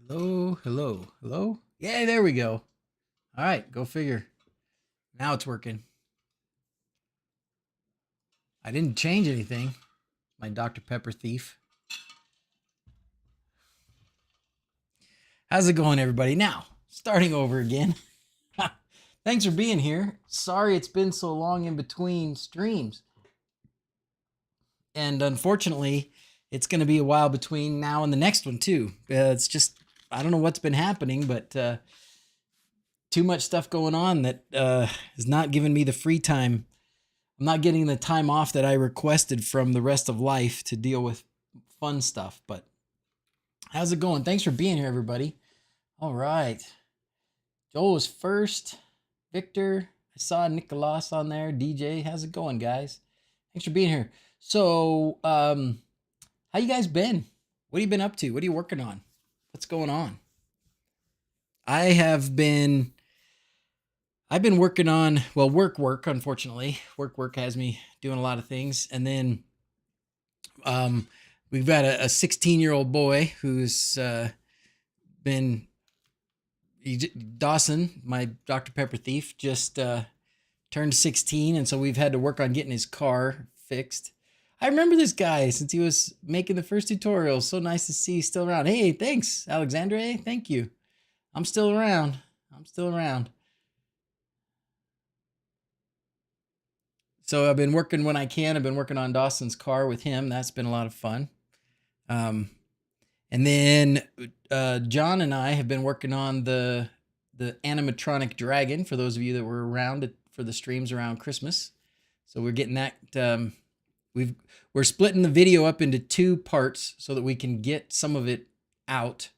Hello, hello, hello. Yeah, there we go. All right, go figure. Now it's working. I didn't change anything. My Dr. Pepper thief. How's it going, everybody? Now, starting over again. Thanks for being here. Sorry it's been so long in between streams. And unfortunately, it's going to be a while between now and the next one, too. It's just, I don't know what's been happening, but too much stuff going on that is not giving me the free time. I'm not getting the time off that I requested from the rest of life to deal with fun stuff. But how's it going? Thanks for being here, everybody. All right. Joel was first. Victor, I saw Nicolas on there. DJ, how's it going, guys? Thanks for being here. So, how you guys been? What have you been up to? What are you working on? What's going on? I've been working on, well, work, unfortunately. Work has me doing a lot of things. And then we've got a 16-year-old boy who's been, Dawson, my Dr. Pepper thief, just turned 16. And so we've had to work on getting his car fixed. I remember this guy since he was making the first tutorial. So nice to see he's still around. Hey, thanks, Alexandre. Thank you. I'm still around. So I've been working when I can. I've been working on Dawson's car with him. That's been a lot of fun. And then John and I have been working on the animatronic dragon, for those of you that were around for the streams around Christmas. So we're getting that. We're splitting the video up into 2 parts so that we can get some of it out.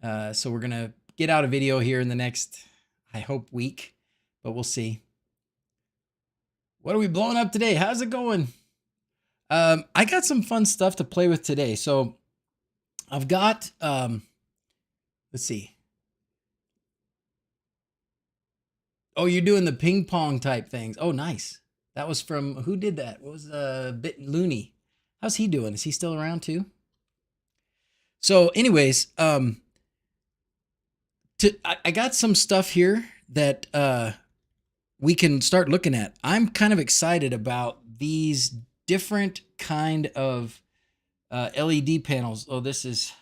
So we're gonna get out a video here in the next, I hope, week, but we'll see. What are we blowing up today? How's it going? I got some fun stuff to play with today. So I've got, let's see. Oh, you're doing the ping pong type things. Oh, nice. That was from, who did that? What was Bit Looney? How's he doing? Is he still around too? So anyways, I got some stuff here that we can start looking at. I'm kind of excited about these different kind of LED panels. Oh, this is,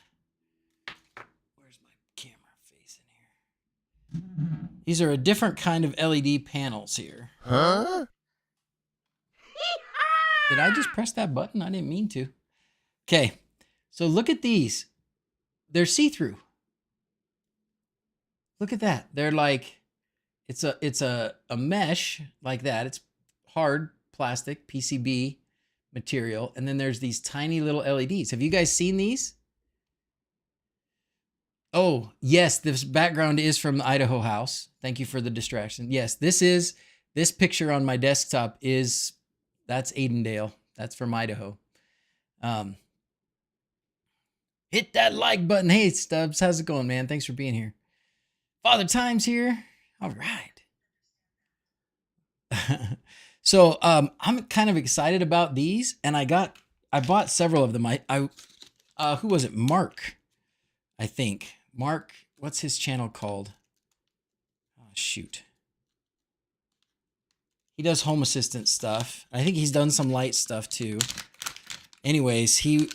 where's my camera facing here? These are a different kind of LED panels here. Huh? Did I just press that button? I didn't mean to. Okay, so look at these. They're see-through. Look at that. They're like, it's a mesh like that. It's hard plastic PCB material, and then there's these tiny little LEDs. Have you guys seen these? Oh, yes, this background is from the Idaho house. Thank you for the distraction. Yes, this picture on my desktop that's Aidendale. That's from Idaho. Hit that like button. Hey, Stubbs, how's it going, man? Thanks for being here. Father Time's here. All right. So I'm kind of excited about these, and I bought several of them. Who was it? Mark, I think. Mark, what's his channel called? Oh, shoot. He does Home Assistant stuff. I think he's done some light stuff too. Anyways, we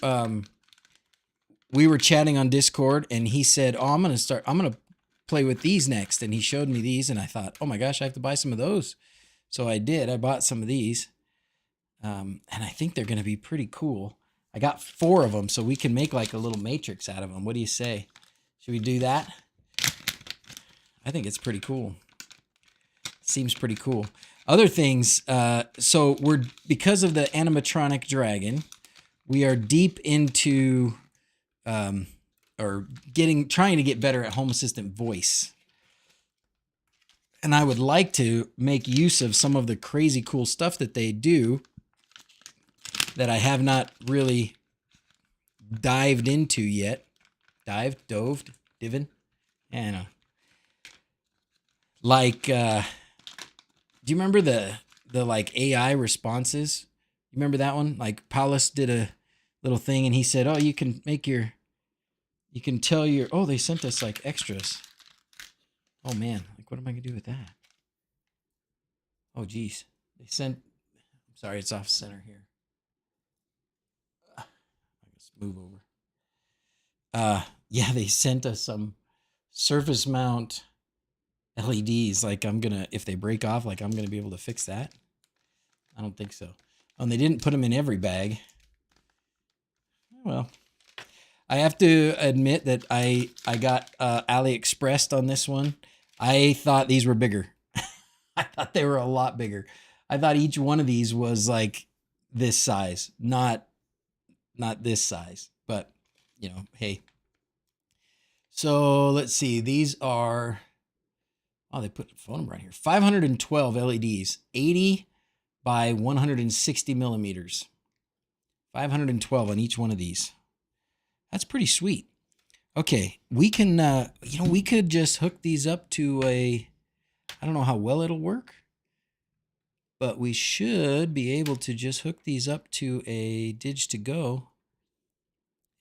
were chatting on Discord, and he said, "Oh, I'm gonna play with these next." And he showed me these, and I thought, "Oh my gosh, I have to buy some of those." So I did. I bought some of these, and I think they're gonna be pretty cool. I got 4 of them, so we can make like a little matrix out of them. What do you say? Should we do that? I think it's pretty cool. Seems pretty cool. Other things, so because of the animatronic dragon, we are deep into trying to get better at Home Assistant voice. And I would like to make use of some of the crazy cool stuff that they do that I have not really dived into yet. Doved, divin? I don't know. Like, do you remember the like AI responses? You remember that one? Like Paulus did a little thing, and he said, "Oh, you can tell your, oh, they sent us like extras. Oh man, like what am I gonna do with that? Oh geez, I'm sorry, it's off center here. Let's move over. Yeah, they sent us some surface mount LEDs. Like if they break off, like I'm gonna be able to fix that. I don't think so. Oh, and they didn't put them in every bag. Well, I have to admit that I got AliExpressed on this one. I thought these were bigger. I thought they were a lot bigger. I thought each one of these was like this size, not this size, but hey. So let's see. These are, oh, they put the phone number right here. 512 LEDs, 80 by 160 millimeters. 512 on each one of these. That's pretty sweet. Okay, we can, we could just hook these up to I don't know how well it'll work, but we should be able to just hook these up to a Dig2Go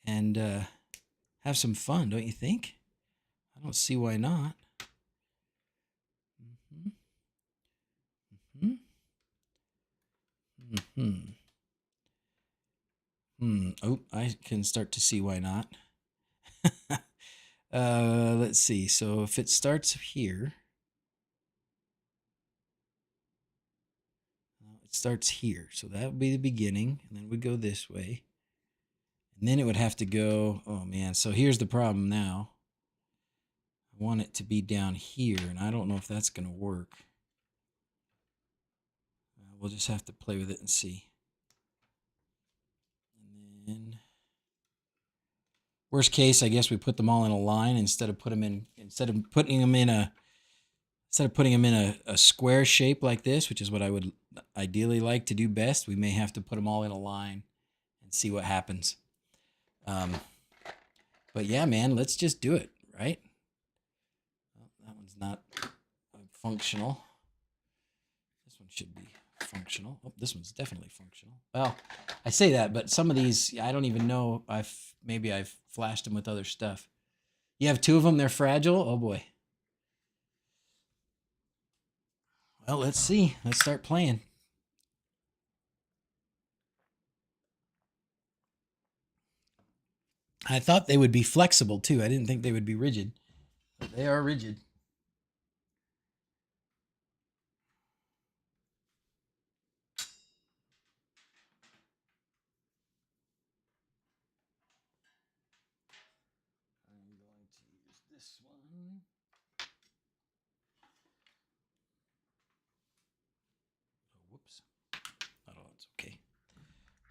and have some fun, don't you think? I don't see why not. Oh, I can start to see why not. Let's see. So if it starts here, it starts here. So that would be the beginning, and then we go this way. And then it would have to go, oh man, so here's the problem now. I want it to be down here, and I don't know if that's going to work. We'll just have to play with it and see. And then, worst case, I guess we put them all in a line instead of putting them in a square shape like this, which is what I would ideally like to do best. We may have to put them all in a line and see what happens. But yeah, man, let's just do it, right? Well, that one's not functional. This one should be functional. Oh, this one's definitely functional. Well, I say that, but some of these, I don't even know. Maybe I've flashed them with other stuff. You have 2 of them, they're fragile? Oh boy. Well, let's see. Let's start playing. I thought they would be flexible too. I didn't think they would be rigid, but they are rigid. I'm going to use this one. Oh, whoops. Oh, it's okay.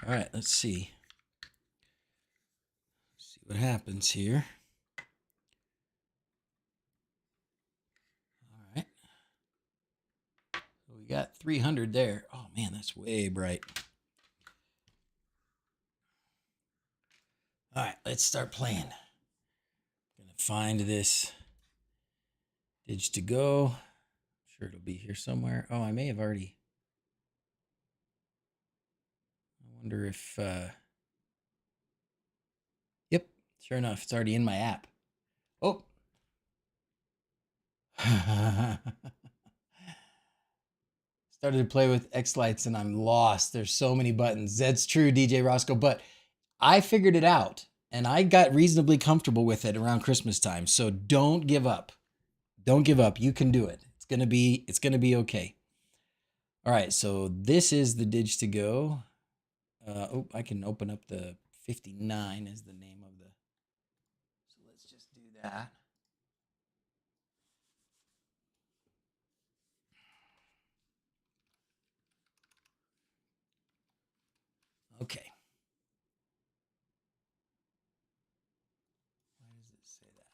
All right, let's see. See what happens here. All right. So we got 300 there. Oh man, that's way bright. All right, let's start playing. I'm gonna find this Didge to go. I'm sure it'll be here somewhere. Oh, I may have already. I wonder if. Yep, sure enough, it's already in my app. Oh. Started to play with X lights and I'm lost. There's so many buttons. That's true, DJ Roscoe. But I figured it out and I got reasonably comfortable with it around Christmas time. So don't give up. Don't give up. You can do it. It's gonna be okay. All right. So this is the Didge to go. Oh, I can open up the 59 as the name of the. So let's just do that. Okay. Why does it say that?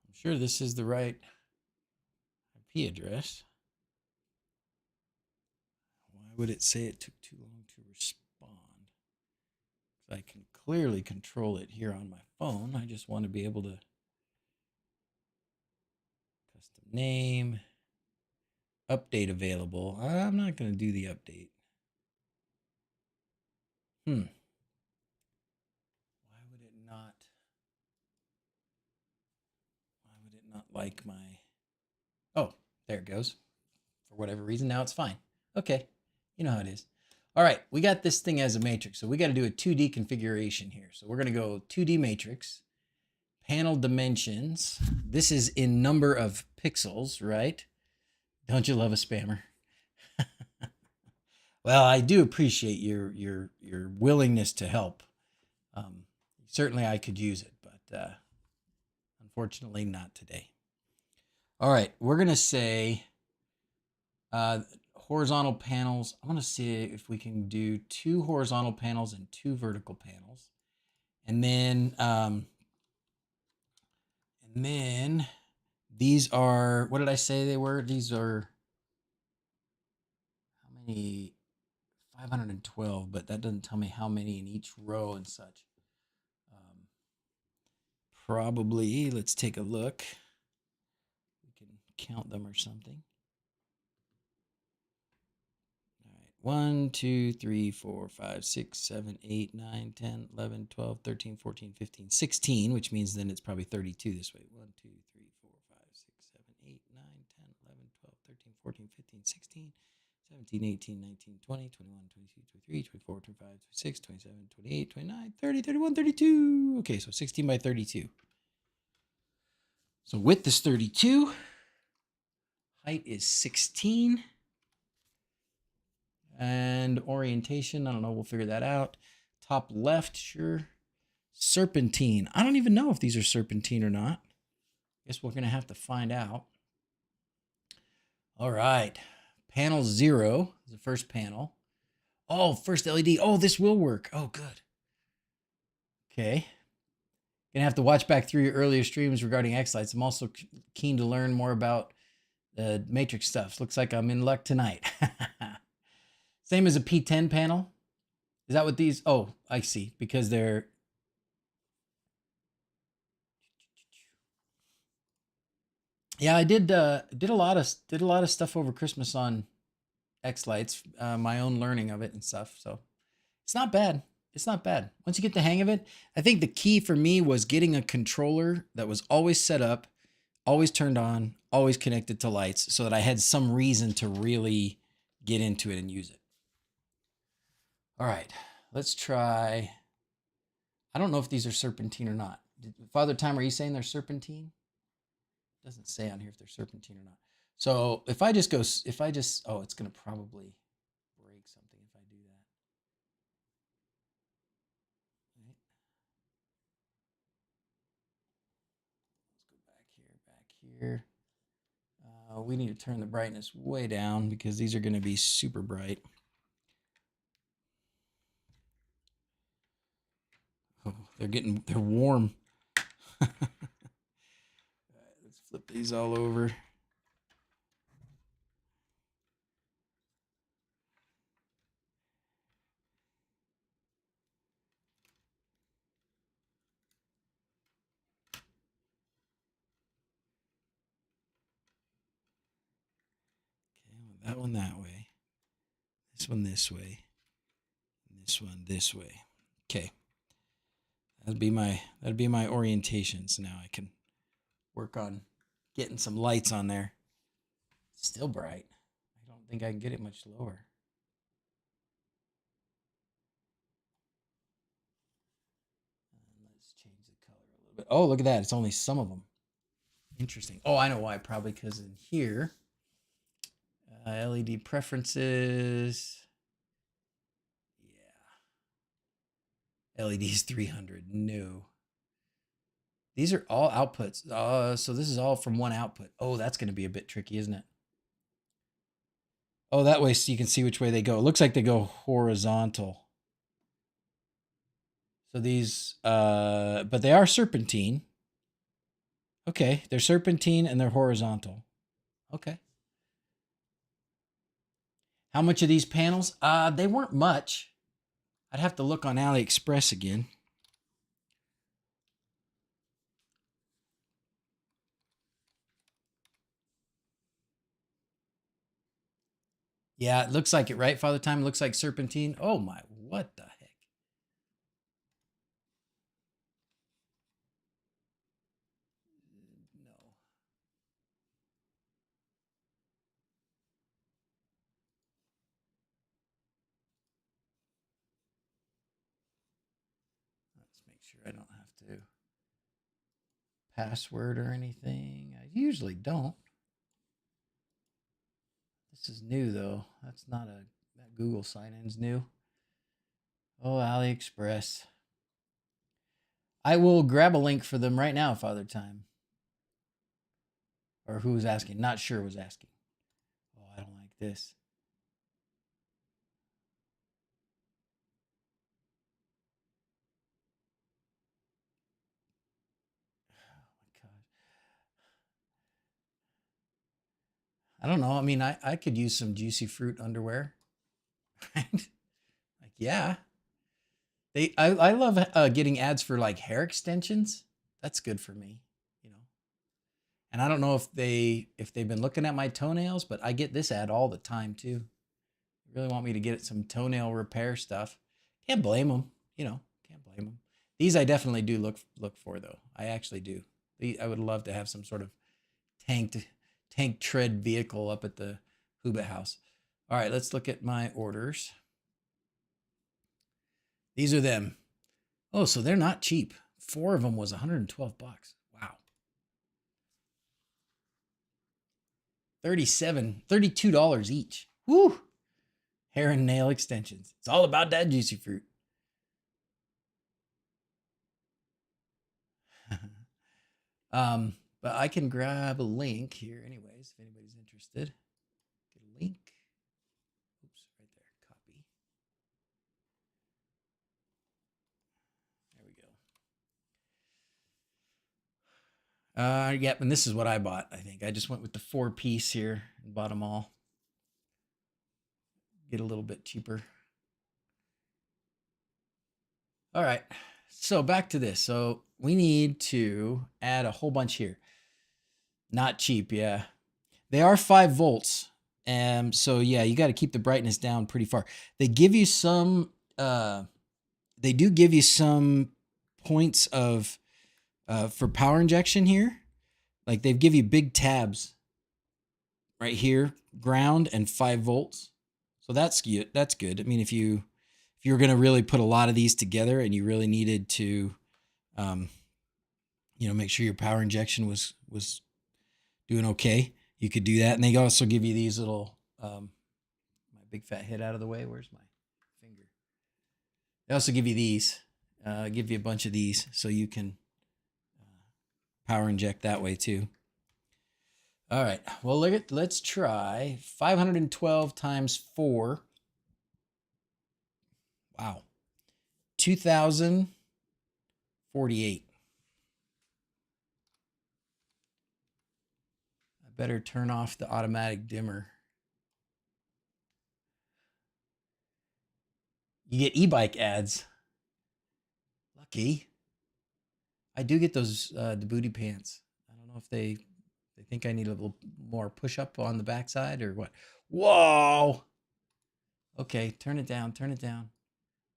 I'm sure this is the right IP address. Why would it say it took too long to respond? I can clearly control it here on my phone. I just want to be able to custom name, update available. I'm not going to do the update. Why would it not? Why would it not like my? Oh, there it goes. For whatever reason, now it's fine. Okay, you know how it is. All right, we got this thing as a matrix, so we got to do a 2D configuration here. So we're going to go 2D matrix, panel dimensions. This is in number of pixels, right? Don't you love a spammer? Well, I do appreciate your willingness to help. Certainly, I could use it, but unfortunately, not today. All right, we're gonna say horizontal panels. I want to see if we can do 2 horizontal panels and 2 vertical panels, and then these are, what did I say they were? These are how many? 512, but that doesn't tell me how many in each row and such. Probably, let's take a look. We can count them or something. All right, 1, 2, 3, 4, 5, 6, 7, 8, 9, 10, 11, 12, 13, 14, 15, 16, which means then it's probably 32 this way. 1, 2, 3, 4, 5, 6, 7, 8, 9, 10, 11, 12, 13, 14, 15, 16, 17, 18, 19, 20, 21, 22, 23, 24, 25, 26, 27, 28, 29, 30, 31, 32. Okay, so 16 by 32. So width is 32. Height is 16. And orientation, I don't know, we'll figure that out. Top left, sure. Serpentine. I don't even know if these are serpentine or not. Guess we're going to have to find out. All right. Panel 0 is the first panel. Oh, first LED. Oh, this will work. Oh, good. Okay. Gonna have to watch back through your earlier streams regarding X-Lights. I'm also keen to learn more about the matrix stuff. Looks like I'm in luck tonight. Same as a P10 panel. Is that what these? Oh, I see. Because they're. Yeah, I did a lot of stuff over Christmas on X-Lights, my own learning of it and stuff. So it's not bad. It's not bad. Once you get the hang of it, I think the key for me was getting a controller that was always set up, always turned on, always connected to lights, so that I had some reason to really get into it and use it. All right, let's try. I don't know if these are serpentine or not. Father Time, are you saying they're serpentine? Doesn't say on here if they're serpentine or not. So if I just go, oh, it's going to probably break something if I do that. Right. Let's go back here. We need to turn the brightness way down because these are going to be super bright. Oh, they're warm. All right, let's flip these all over. Okay, that one that way. This one this way. And this one this way. Okay. That'd be my orientation. So now I can work on getting some lights on there. It's still bright. I don't think I can get it much lower. Let's change the color a little bit. Oh, look at that. It's only some of them. Interesting. Oh, I know why. Probably because in here, LED preferences. Yeah. LEDs 300. No. These are all outputs. So this is all from one output. Oh, that's going to be a bit tricky, isn't it? Oh, that way so you can see which way they go. It looks like they go horizontal. So these, but they are serpentine. Okay, they're serpentine and they're horizontal. Okay. How much are these panels? They weren't much. I'd have to look on AliExpress again. Yeah, it looks like it, right? Father Time looks like serpentine. Oh my, what the heck? No. Let's make sure I don't have to password or anything. I usually don't. This is new though. That's not that Google sign-in's new. Oh, AliExpress. I will grab a link for them right now, Father Time. Or who was asking? Not sure was asking. Oh, I don't like this. Oh my God. I don't know. I mean, I could use some juicy fruit underwear. Right? Like, yeah. I love getting ads for like hair extensions. That's good for me, you know. And I don't know if they've been looking at my toenails, but I get this ad all the time too. They really want me to get some toenail repair stuff. Can't blame them, you know. Can't blame them. These I definitely do look for though. I actually do. I would love to have some sort of tank tread vehicle up at the Hoobit house. All right, let's look at my orders. These are them. Oh, so they're not cheap. 4 of them was 112 bucks. Wow. $32 each. Woo! Hair and nail extensions. It's all about that juicy fruit. But I can grab a link here anyways, if anybody's interested. Get a link. Oops, right there. Copy. There we go. Yep, and this is what I bought, I think. I just went with the 4-piece here and bought them all. Get a little bit cheaper. All right, so back to this. So we need to add a whole bunch here. Not cheap, yeah. They are 5 volts. So yeah, you got to keep the brightness down pretty far. They give you some, they do give you some points of, for power injection here. Like they give you big tabs right here, ground and 5 volts. So that's good. That's good. I mean, if you're going to really put a lot of these together and you really needed to, make sure your power injection was doing okay, you could do that. And they also give you these little, my big fat head out of the way. Where's my finger? They also give you these, give you a bunch of these so you can power inject that way too. All right. Well, let's try 512 times 4. Wow. 2048. I better turn off the automatic dimmer. You get e-bike ads. Lucky. I do get those the booty pants. I don't know if they think I need a little more push up on the backside or what. Whoa. Okay, turn it down. Turn it down.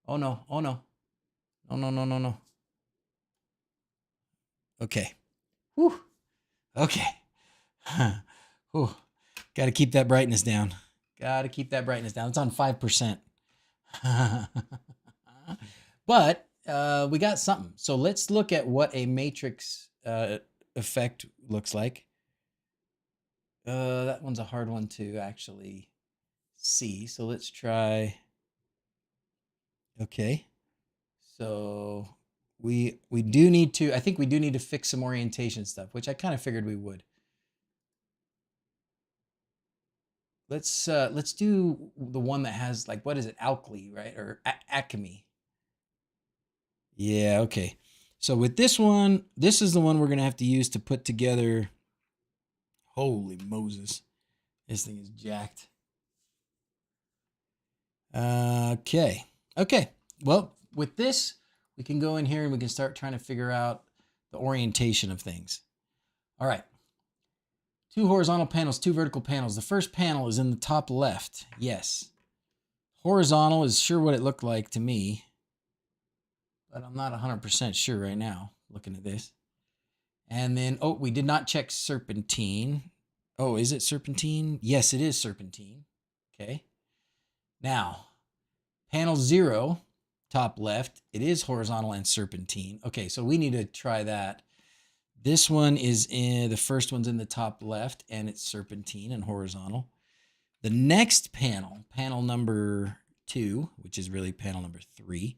Oh no. Oh no. No, no, no, no, no. Okay. Whew. Okay. Whew. Got to keep that brightness down. Got to keep that brightness down. It's on 5%. But we got something. So let's look at what a matrix effect looks like. That one's a hard one to actually see. So let's try. Okay. So we do need to, I think we do need to fix some orientation stuff, which I kind of figured we would. Let's do the one that has like, what is it? Alkali, right? Or Acme. Yeah, okay. So with this one, this is the one we're going to have to use to put together. Holy Moses. This thing is jacked. Okay. Okay. Well, with this, we can go in here and we can start trying to figure out the orientation of things. All right. 2 horizontal panels, 2 vertical panels. The first panel is in the top left. Yes. Horizontal is sure what it looked like to me, but I'm not 100% sure right now looking at this. And then, oh, we did not check serpentine. Oh, is it serpentine? Yes, it is serpentine. Okay. Now, panel 0, top left, it is horizontal and serpentine. Okay, so we need to try that. This one is in, the first one's in the top left, and it's serpentine and horizontal. The next panel, panel number 2, which is really panel number 3,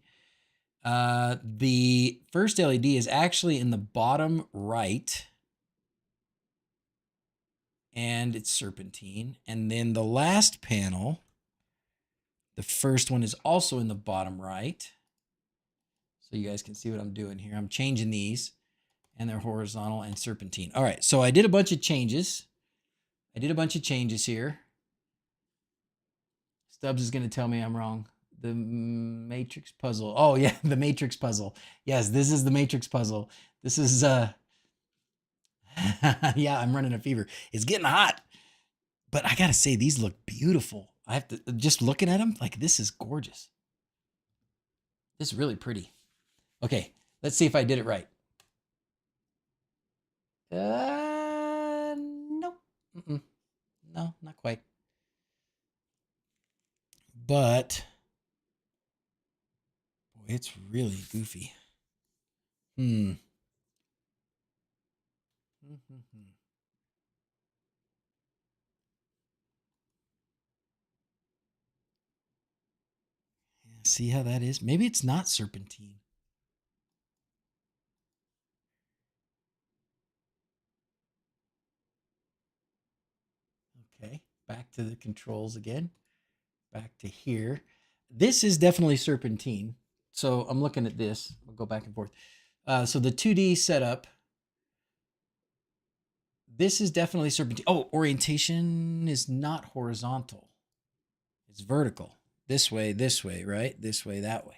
the first LED is actually in the bottom right, and it's serpentine. And then the last panel, the first one is also in the bottom right. So you guys can see what I'm doing here. I'm changing these, and they're horizontal and serpentine. All right, so I did a bunch of changes. Here. Stubbs is going to tell me I'm wrong. The matrix puzzle. Oh, yeah, the matrix puzzle. Yes, this is the matrix puzzle. This is, yeah, I'm running a fever. It's getting hot. But I got to say, these look beautiful. I have to, just looking at them, like, this is gorgeous. This is really pretty. Okay, let's see if I did it right. Nope. No, not quite. But boy, it's really goofy. See how that is? Maybe it's not serpentine. Okay, back to the controls again. Back to here. This is definitely serpentine. So I'm looking at this. We'll go back and forth. So the 2D setup. This is definitely serpentine. Oh, orientation is not horizontal. It's vertical. This way, right? This way, that way.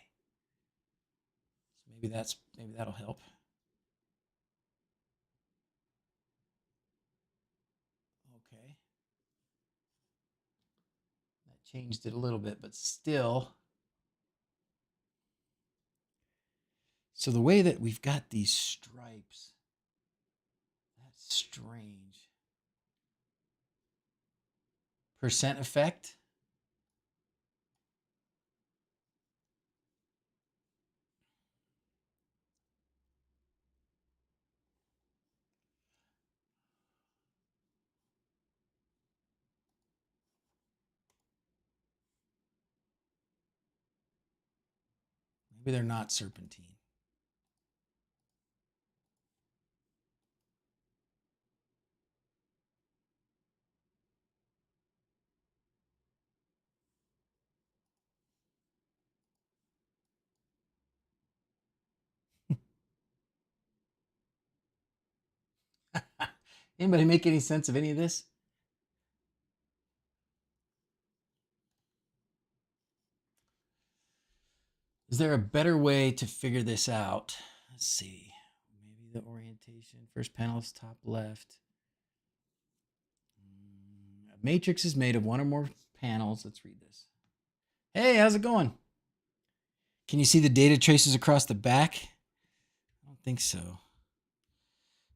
So maybe that'll help. Okay. That changed it a little bit, but still. So the way that we've got these stripes, that strange. Percent effect. Maybe they're not serpentine. Anybody make any sense of any of this? Is there a better way to figure this out? Let's see. Maybe the orientation. First panel is top left. A matrix is made of one or more panels. Let's read this. Hey, how's it going? Can you see the data traces across the back? I don't think so.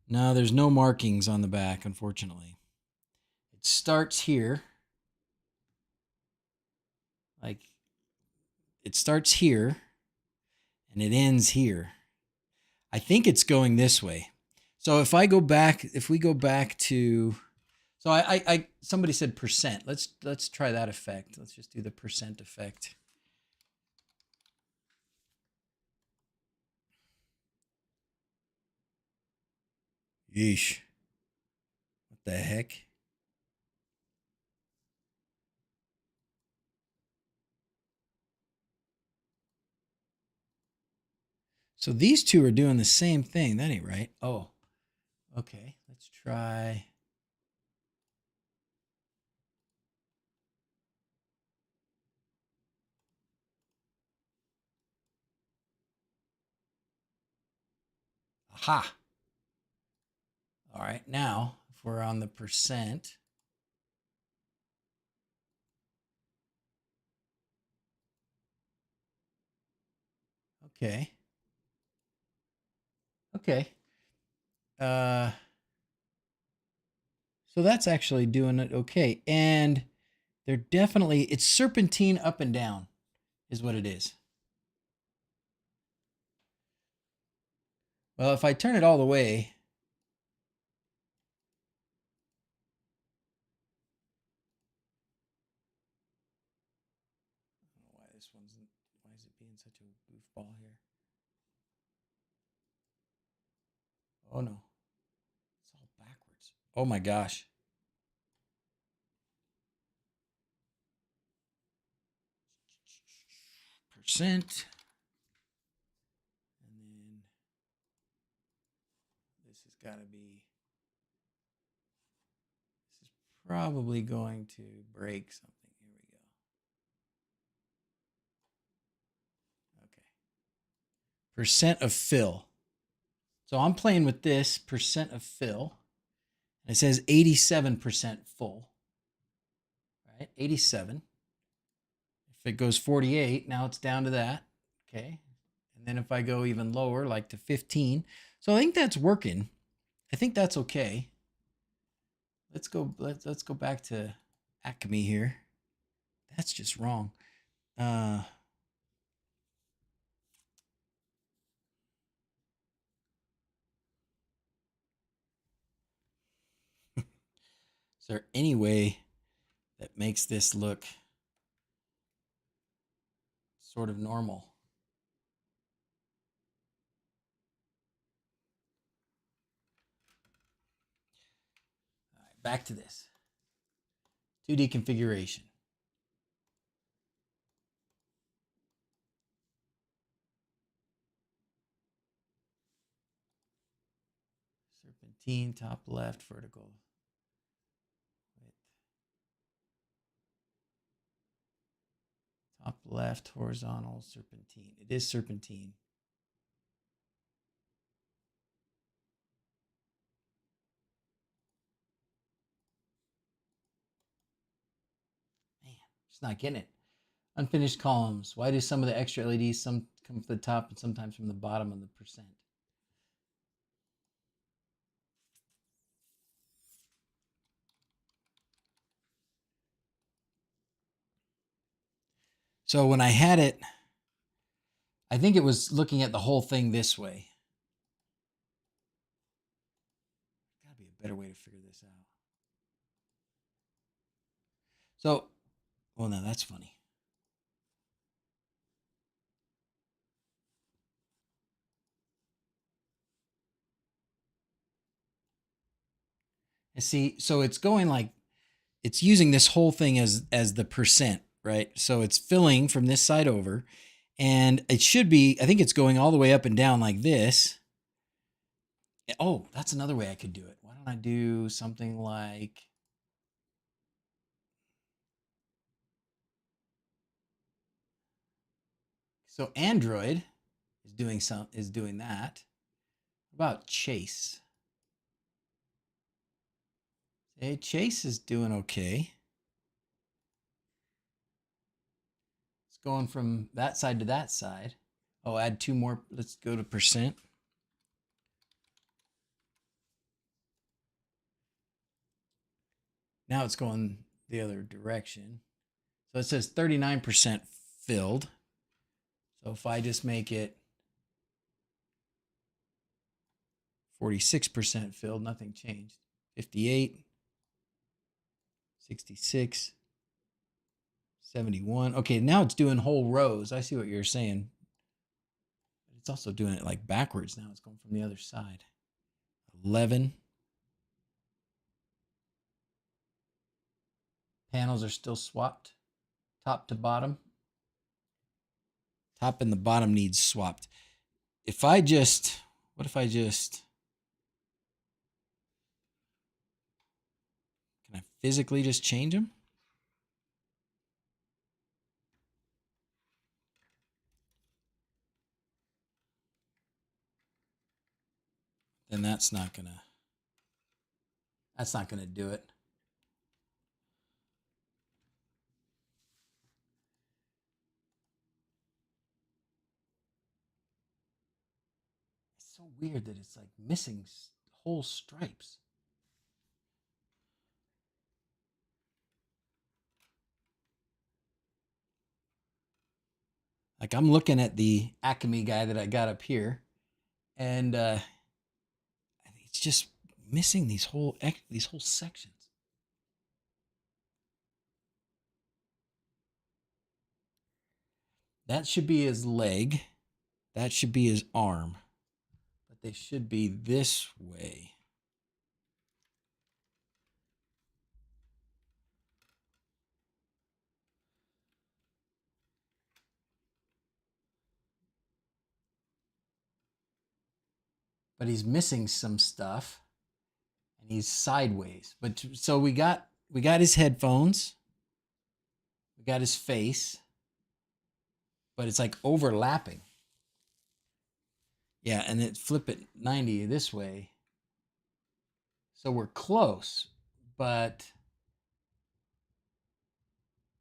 No, there's no markings on the back, unfortunately. It starts here. Like, it starts here and it ends here. I think it's going this way. So if we go back to, so I somebody said percent. Let's try that effect. Let's just do the percent effect. Yeesh. What the heck? So these two are doing the same thing. That ain't right. Oh, okay. Let's try. Aha. All right. Now, if we're on the percent, okay. Okay. So that's actually doing it okay. And they're definitely, it's serpentine up and down is what it is. Well, if I turn it all the way, I don't know why this one's, why is it being such a goofball here? Oh no, it's all backwards. Oh my gosh. Percent. And then this has got to be, this is probably going to break something. Here we go. Okay. Percent of fill. So I'm playing with this percent of fill. And it says 87% full. Right? 87. If it goes 48, now it's down to that. Okay. And then if I go even lower, like to 15. So I think that's working. I think that's okay. Let's go back to Acme here. That's just wrong. Is there any way that makes this look sort of normal? All right, back to this 2D configuration. Serpentine, top left, vertical width. Top left, horizontal, serpentine. It is serpentine. Man, just not getting it. Unfinished columns. Why do some of the extra LEDs some come from the top and sometimes from the bottom of the percent? So when I had it, I think it was looking at the whole thing this way. Gotta be a better way to figure this out. So, well, now that's funny. And see, so it's going like, it's using this whole thing as the percent, right? So it's filling from this side over, and it should be, I think it's going all the way up and down like this. Oh, that's another way I could do it. Why don't I do something like, so Android is doing that. What about Chase? Hey, Chase is doing okay. It's going from that side to that side. Oh, add two more. Let's go to percent. Now it's going the other direction. So it says 39% filled. So if I just make it 46% filled, nothing changed. 58, 66, 71. Okay, now it's doing whole rows. I see what you're saying. But it's also doing it like backwards now. It's going from the other side. 11. Panels are still swapped top to bottom. Top and the bottom needs swapped. If I just, what if I just, can I physically just change them? Then that's not gonna do it. It's so weird that it's like missing whole stripes. Like I'm looking at the Acme guy that I got up here, and it's just missing these whole sections. That should be his leg. That should be his arm. But they should be this way. But he's missing some stuff, and he's sideways. But so we got his headphones, we got his face, but it's like overlapping. Yeah, and then flip it 90 this way. So we're close, but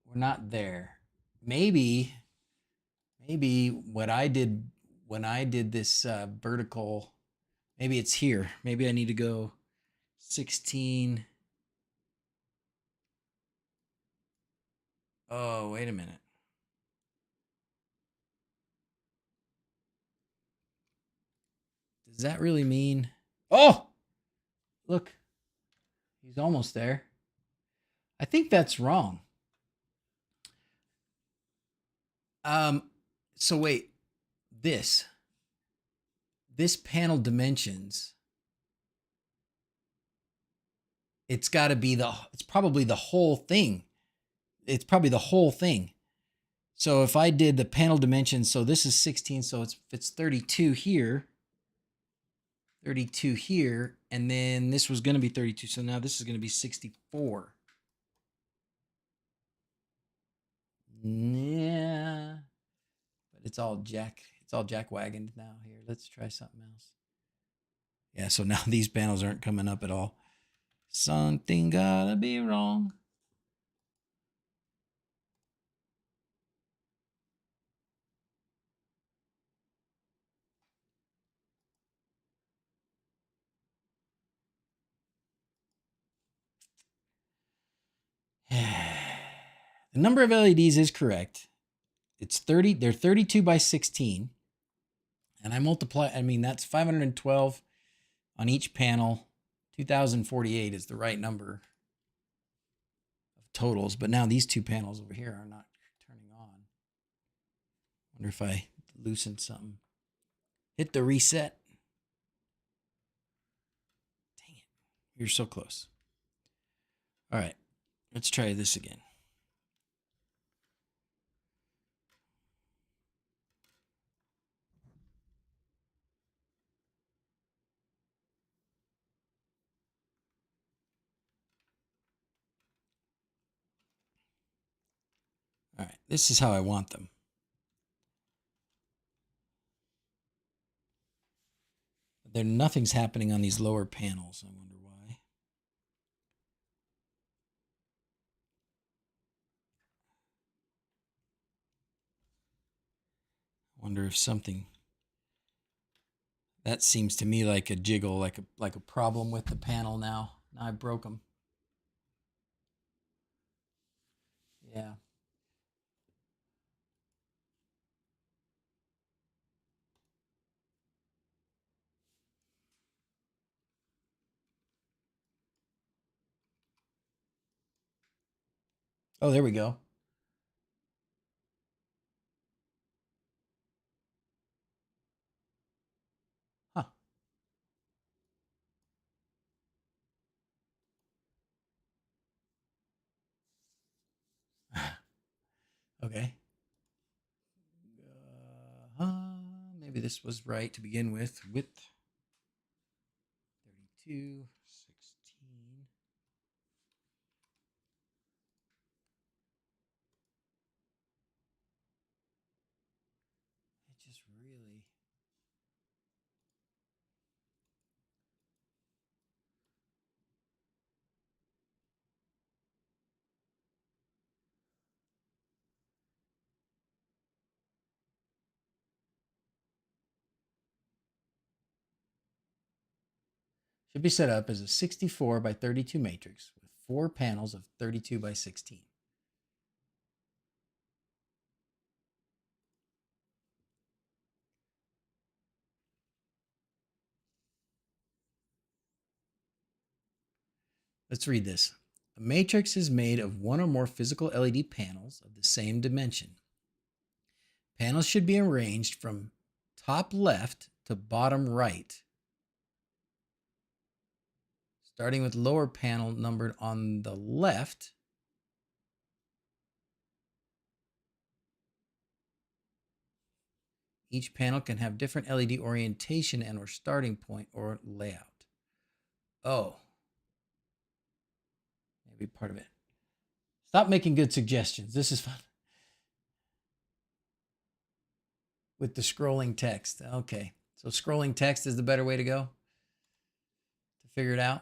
we're not there. Maybe what I did when I did this vertical, maybe it's here. Maybe I need to go 16. Oh, wait a minute. Does that really mean? Oh, look, he's almost there. I think that's wrong. So wait, this panel dimensions, it's got to be it's probably the whole thing. It's probably the whole thing. So if I did the panel dimensions, so this is 16, so it's 32 here, 32 here, and then this was going to be 32, so now this is going to be 64. Yeah, but it's all jack wagoned now. Here, let's try something else. Yeah, so now these panels aren't coming up at all. Something gotta be wrong. The number of LEDs is correct. it's 30. They're 32 by 16. And I multiply, I mean, that's 512 on each panel. 2048 is the right number of totals. But now these two panels over here are not turning on. Wonder if I loosen something. Hit the reset. Dang it. You're so close. All right. Let's try this again. All right. This is how I want them. Nothing's happening on these lower panels. I wonder why. I wonder if something. That seems to me like a jiggle, like a problem with the panel now. Now I broke them. Yeah. Oh, there we go. Huh. Okay. Maybe this was right to begin with. Width 32, 16. It just really. Should be set up as a 64 by 32 matrix with 4 panels of 32 by 16. Let's read this. A matrix is made of one or more physical LED panels of the same dimension. Panels should be arranged from top left to bottom right, starting with lower panel numbered on the left. Each panel can have different LED orientation and or starting point or layout. Oh, maybe part of it. Stop making good suggestions. This is fun. With the scrolling text. Okay. So scrolling text is the better way to go to figure it out.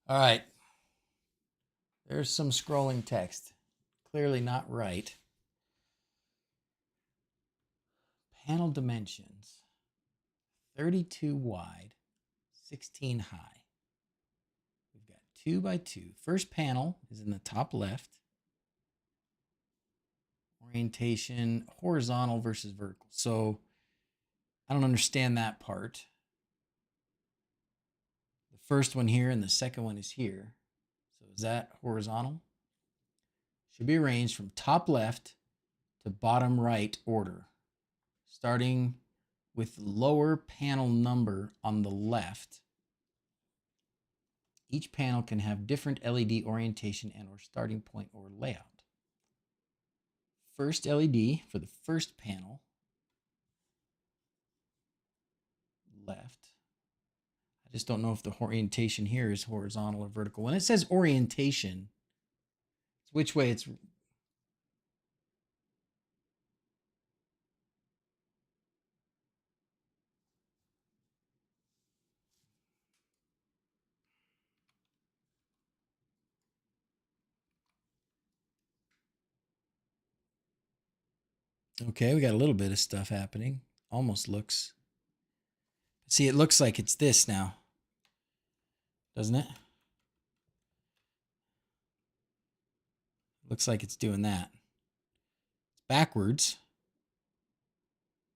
All right. There's some scrolling text. Clearly not right. Panel dimensions 32 wide, 16 high. We've got 2 by 2. First panel is in the top left. Orientation horizontal versus vertical. So I don't understand that part. The first one here and the second one is here. So is that horizontal? Should be arranged from top left to bottom right order, starting with lower panel number on the left. Each panel can have different LED orientation and or starting point or layout. First LED for the first panel, left. I just don't know if the orientation here is horizontal or vertical. When it says orientation, it's which way it's. Okay, we got a little bit of stuff happening. Almost looks. See, it looks like it's this now, doesn't it? Looks like it's doing that. It's backwards,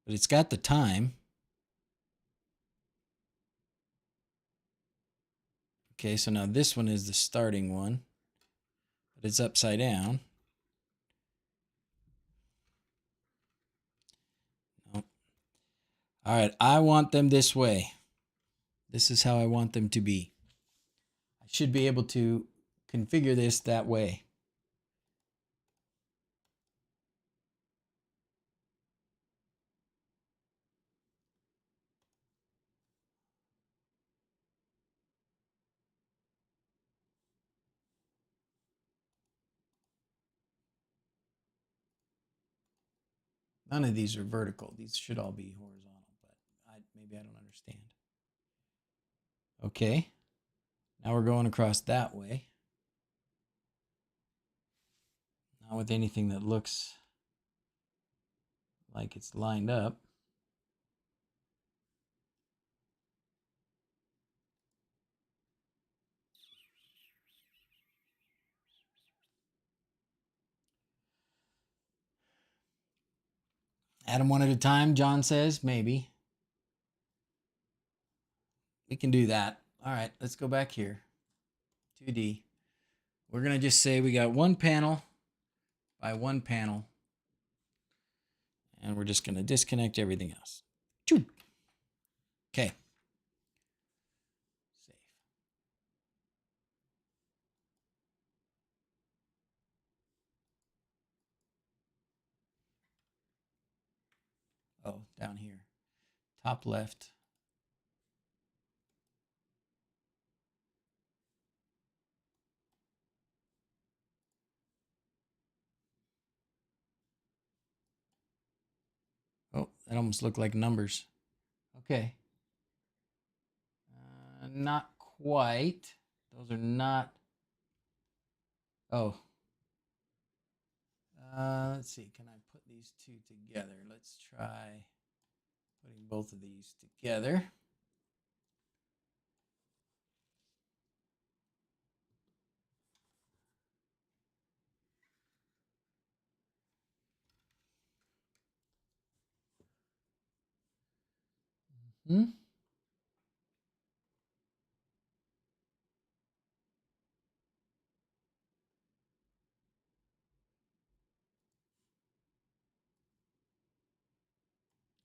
but it's got the time. Okay, so now this one is the starting one, but it's upside down. Nope. All right, I want them this way. This is how I want them to be. I should be able to configure this that way. None of these are vertical. These should all be horizontal, but maybe I don't understand. Okay, now we're going across that way. Not with anything that looks like it's lined up. Add them one at a time, John says. Maybe. We can do that. All right, let's go back here. 2D. We're going to just say we got one panel by one panel. And we're just going to disconnect everything else. Okay. Save. Oh, down here. Top left. Oh, that almost looked like numbers. Okay. Not quite. Those are not. Oh. Let's see. Can I put these two together? Let's try putting both of these together. Hmm.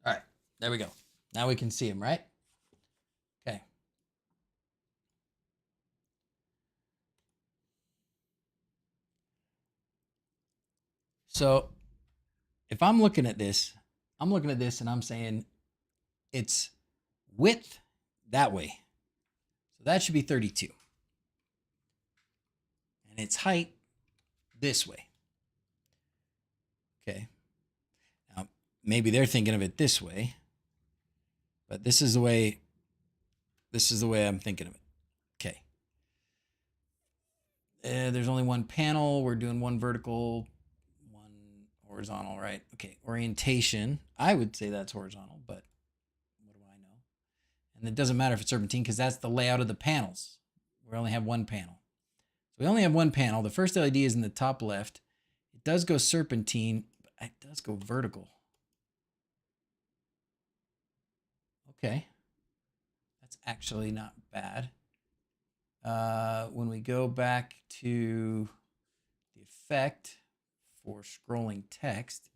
All right. There we go. Now we can see them, right? Okay. So if I'm looking at this and I'm saying it's width that way. So that should be 32. And its height this way. Okay. Now, maybe they're thinking of it this way, but this is the way I'm thinking of it. Okay. There's only one panel. We're doing one vertical, one horizontal, right? Okay. Orientation. I would say that's horizontal, but what do I know? And it doesn't matter if it's serpentine because that's the layout of the panels. We only have one panel. So we only have one panel. The first LED is in the top left. It does go serpentine, but it does go vertical. Okay. That's actually not bad. When we go back to the effect for scrolling text,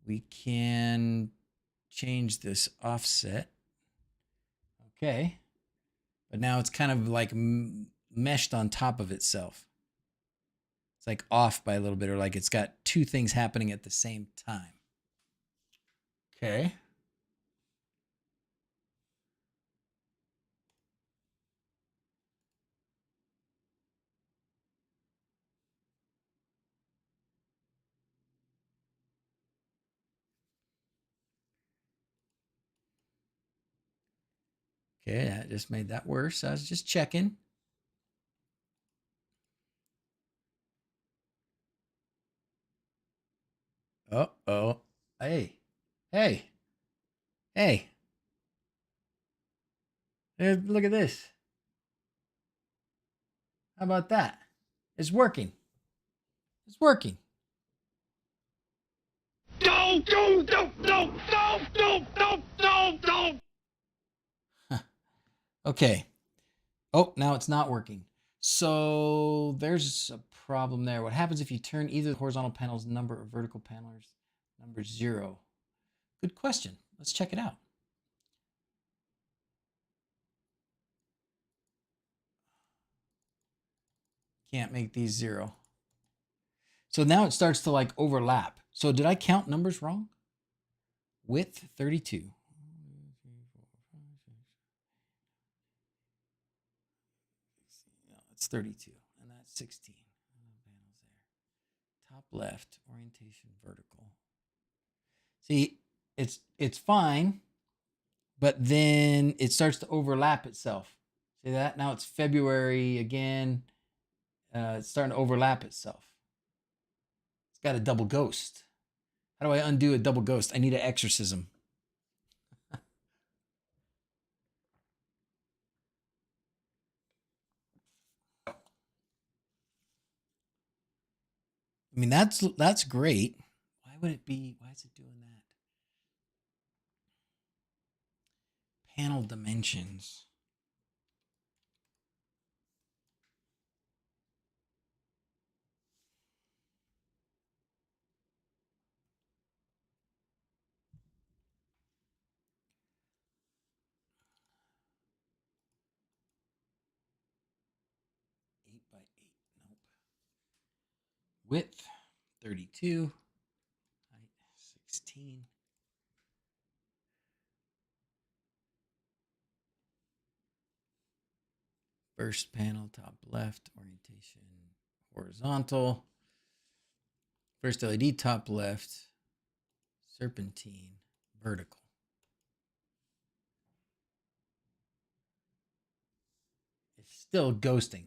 we can change this offset. Okay. But now it's kind of like meshed on top of itself. It's like off by a little bit, or like it's got two things happening at the same time. Okay. Okay, I just made that worse. I was just checking. Oh. Hey, hey, hey. Look at this. How about that? It's working. It's working. No, no, no, no, no, no, no, no, no. Okay. Oh, now it's not working. So there's a problem there. What happens if you turn either the horizontal panel's number or vertical panel's number 0? Good question. Let's check it out. Can't make these 0. So now it starts to like overlap. So did I count numbers wrong? Width 32. No, it's 32, and that's 16. Top left, orientation vertical. See, it's fine, but then it starts to overlap itself. See that? Now it's February again. It's starting to overlap itself. It's got a double ghost. How do I undo a double ghost? I need an exorcism. I mean, that's great. Why would it be? Why is it doing that? Panel dimensions. Width 32, height 16. First panel, top left, orientation horizontal. First LED, top left, serpentine, vertical. It's still ghosting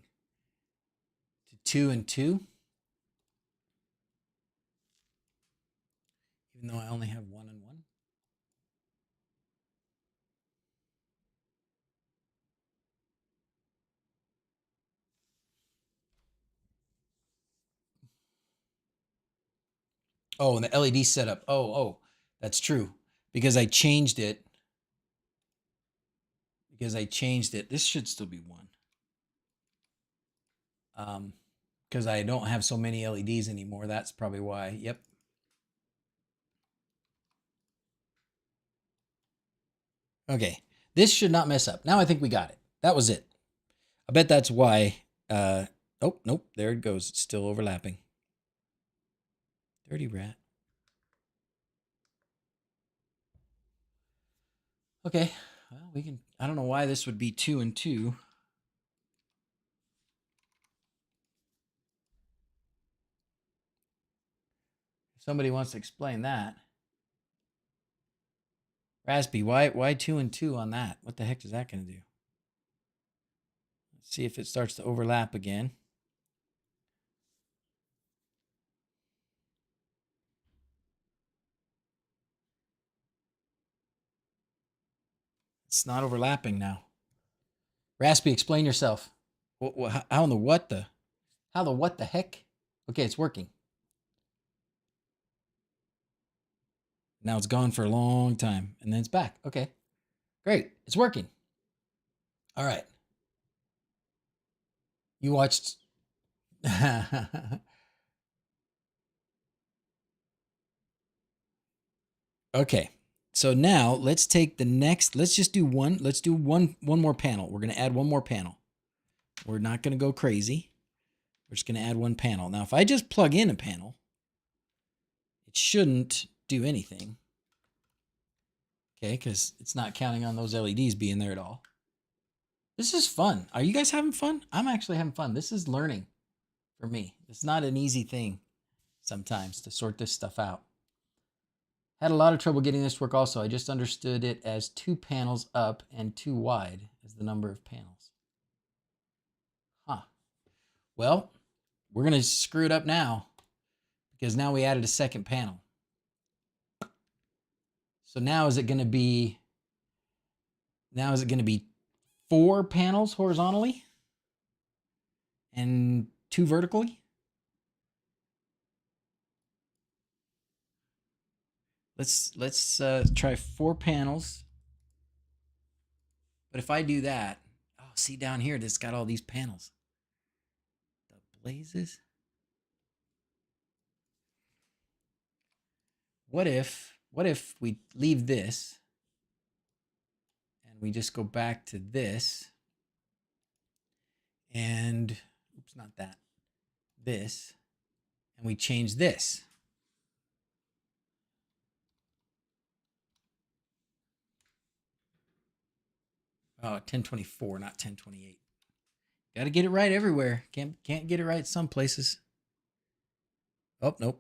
to 2 and 2. Even though I only have 1 and 1. Oh, and the LED setup. Oh, that's true. Because I changed it. This should still be 1. Because I don't have so many LEDs anymore. That's probably why. Yep. Okay. This should not mess up. Now I think we got it. That was it. I bet that's why. Oh, nope. There it goes. It's still overlapping. Dirty rat. Okay. Well, we can. I don't know why this would be 2 and 2. If somebody wants to explain that. Raspy, why 2 and 2 on that? What the heck is that going to do? Let's see if it starts to overlap again. It's not overlapping now. Raspy, explain yourself. How in the what the? How the what the heck? Okay, it's working. Now it's gone for a long time, and then it's back. Okay, great. It's working. All right. You watched. Okay. So now let's take the next. Let's just do one. Let's do one more panel. We're going to add one more panel. We're not going to go crazy. We're just going to add one panel. Now, if I just plug in a panel, it shouldn't do anything. Okay, because it's not counting on those LEDs being there at all. This is fun. Are you guys having fun? I'm actually having fun. This is learning for me. It's not an easy thing sometimes to sort this stuff out. Had a lot of trouble getting this to work also. I just understood it as 2 panels up and 2 wide as the number of panels. Huh. Well, we're going to screw it up now because now we added a second panel. So now is it going to be 4 panels horizontally and 2 vertically? Let's try 4 panels. But if I do that, oh, see down here, this got all these panels. The blazes. What if we leave this and we just go back to this and, oops, not that, this, and we change this. Oh, 1024, not 1028. Got to get it right everywhere. Can't get it right some places. Oh, nope.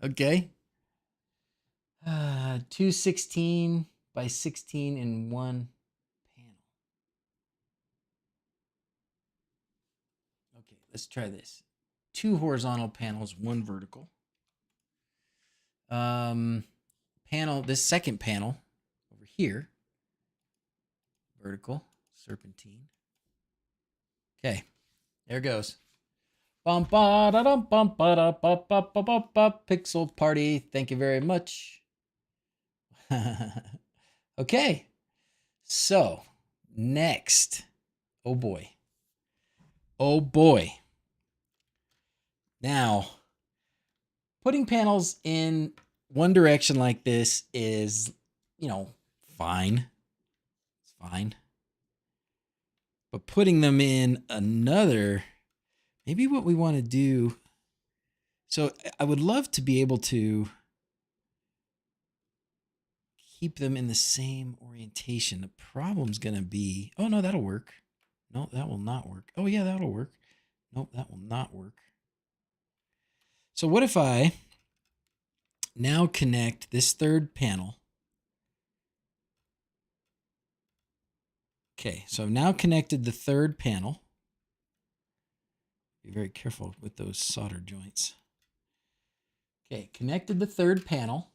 Okay. 216 by 16 in one panel. Okay, let's try this. 2 horizontal panels, 1 vertical. This second panel over here, vertical, serpentine. Okay, there goes. Pixel party. Thank you very much. Okay, so next, oh boy. Now, putting panels in one direction like this is, fine. It's fine. But putting them in another, maybe what we want to do. So I would love to be able to keep them in the same orientation. The problem's going to be, oh no, that'll work. No, that will not work. Oh yeah, that'll work. Nope, that will not work. So what if I now connect this third panel? Okay, so I've now connected the third panel. Be very careful with those solder joints. Okay, connected the third panel.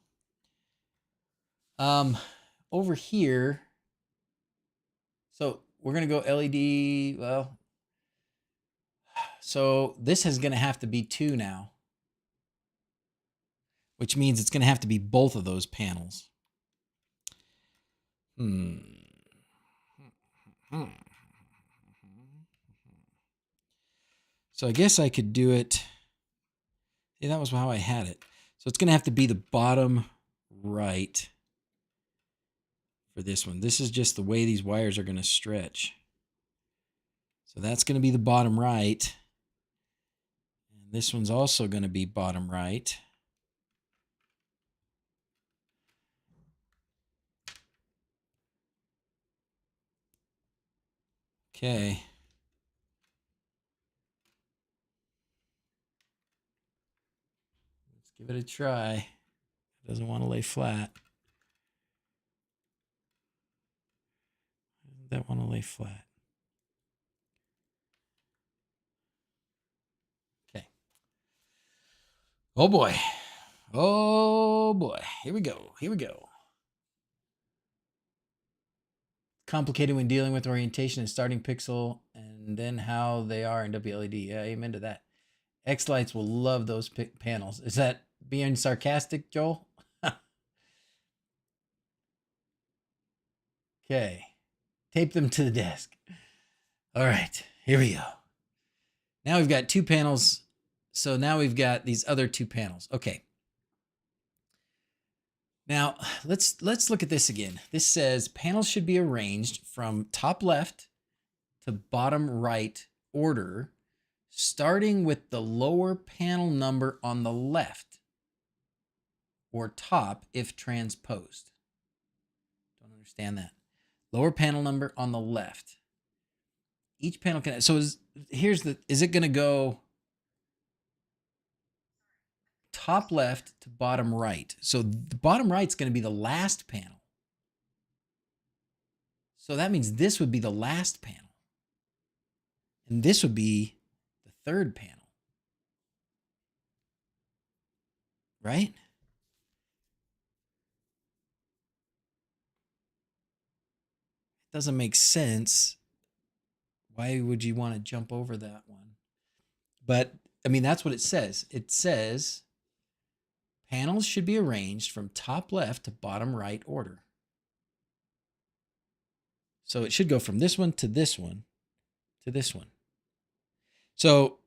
Over here, so we're going to go LED. Well, so this is going to have to be 2 now, which means it's going to have to be both of those panels. So I guess I could do it. Yeah, that was how I had it. So it's going to have to be the bottom right for this one. This is just the way these wires are going to stretch. So that's going to be the bottom right. And this one's also going to be bottom right. Okay. Let's give it a try. It doesn't want to lay flat. Doesn't that want to lay flat? Okay. Oh boy. Oh boy. Here we go. Complicated when dealing with orientation and starting pixel and then how they are in WLED. Yeah, amen to that. X-Lights will love those panels. Is that being sarcastic, Joel? Okay. Tape them to the desk. All right, here we go. Now we've got 2 panels. So now we've got these other 2 panels. Okay. Now let's look at this again. This says panels should be arranged from top left to bottom right order, starting with the lower panel number on the left or top if transposed. Don't understand that. Lower panel number on the left. Each panel can, so is it going to go top left to bottom right? So the bottom right is going to be the last panel. So that means this would be the last panel. And this would be the third panel. right? It doesn't make sense. Why would you want to jump over that one? But I mean, that's what it says. It says panels should be arranged from top left to bottom right order. So it should go from this one to this one to this one. So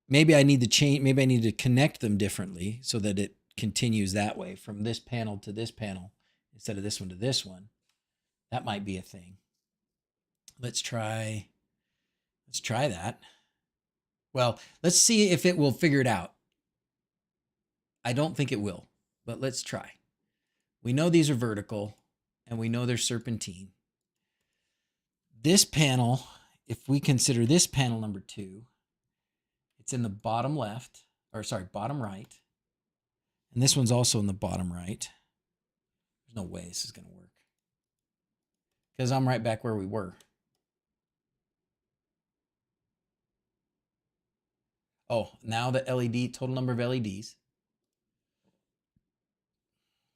maybe I need to change, maybe I need to connect them differently so that it continues that way from this panel to this panel instead of this one to this one. That might be a thing. Let's try that. Well, let's see if it will figure it out. I don't think it will, but let's try. We know these are vertical and we know they're serpentine. This panel, if we consider this panel number 2, it's in the bottom left, or sorry, bottom right. And this one's also in the bottom right. There's no way this is going to work, because I'm right back where we were. Oh, now the LED, total number of LEDs.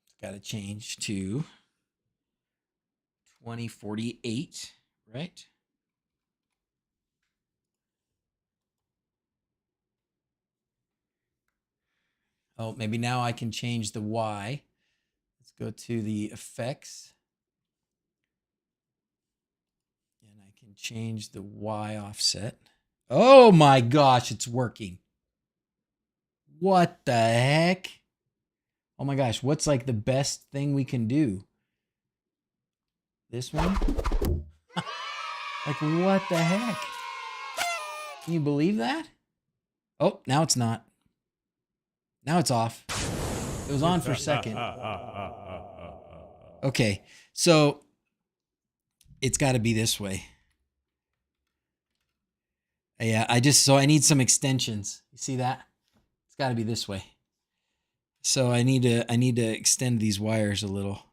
It's got to change to 2048, right? Oh, maybe now I can change the Y. Let's go to the effects. And I can change the Y offset. Oh my gosh, it's working. What the heck? Oh my gosh, what's like the best thing we can do? This one? Like, what the heck? Can you believe that? Oh, now it's not. Now it's off. It was on for a second. Okay, so it's got to be this way. Yeah, I need some extensions. You see that? It's got to be this way. So I need to extend these wires a little.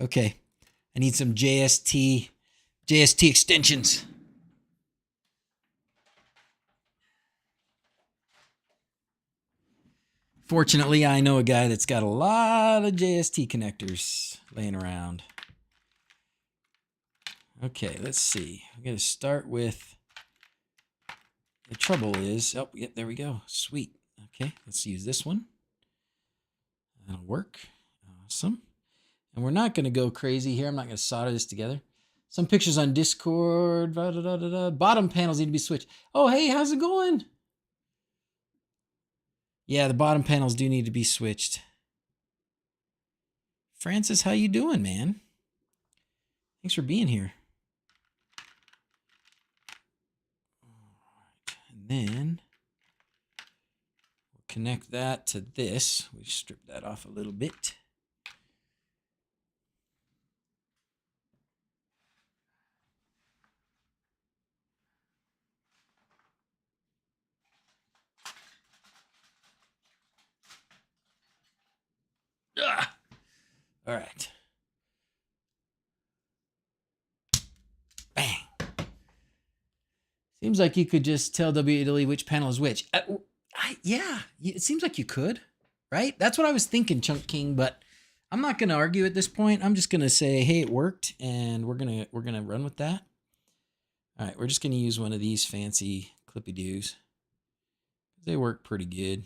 Okay. I need some JST extensions. Fortunately, I know a guy that's got a lot of JST connectors laying around. Okay, let's see. I'm going to start with, the trouble is, oh, yeah, there we go. Sweet. Okay, let's use this one. That'll work. Awesome. And we're not going to go crazy here. I'm not going to solder this together. Some pictures on Discord. Bottom panels need to be switched. Oh, hey, how's it going? Yeah, the bottom panels do need to be switched. Francis, how you doing, man? Thanks for being here. All right, and then we'll connect that to this. We strip that off a little bit. Ah! All right. Bang. Seems like you could just tell WWE which panel is which. Yeah, it seems like you could, right? That's what I was thinking, Chunk King, but I'm not going to argue at this point. I'm just going to say, hey, it worked, and we're going to run with that. All right, we're just going to use one of these fancy clippy-doos. They work pretty good.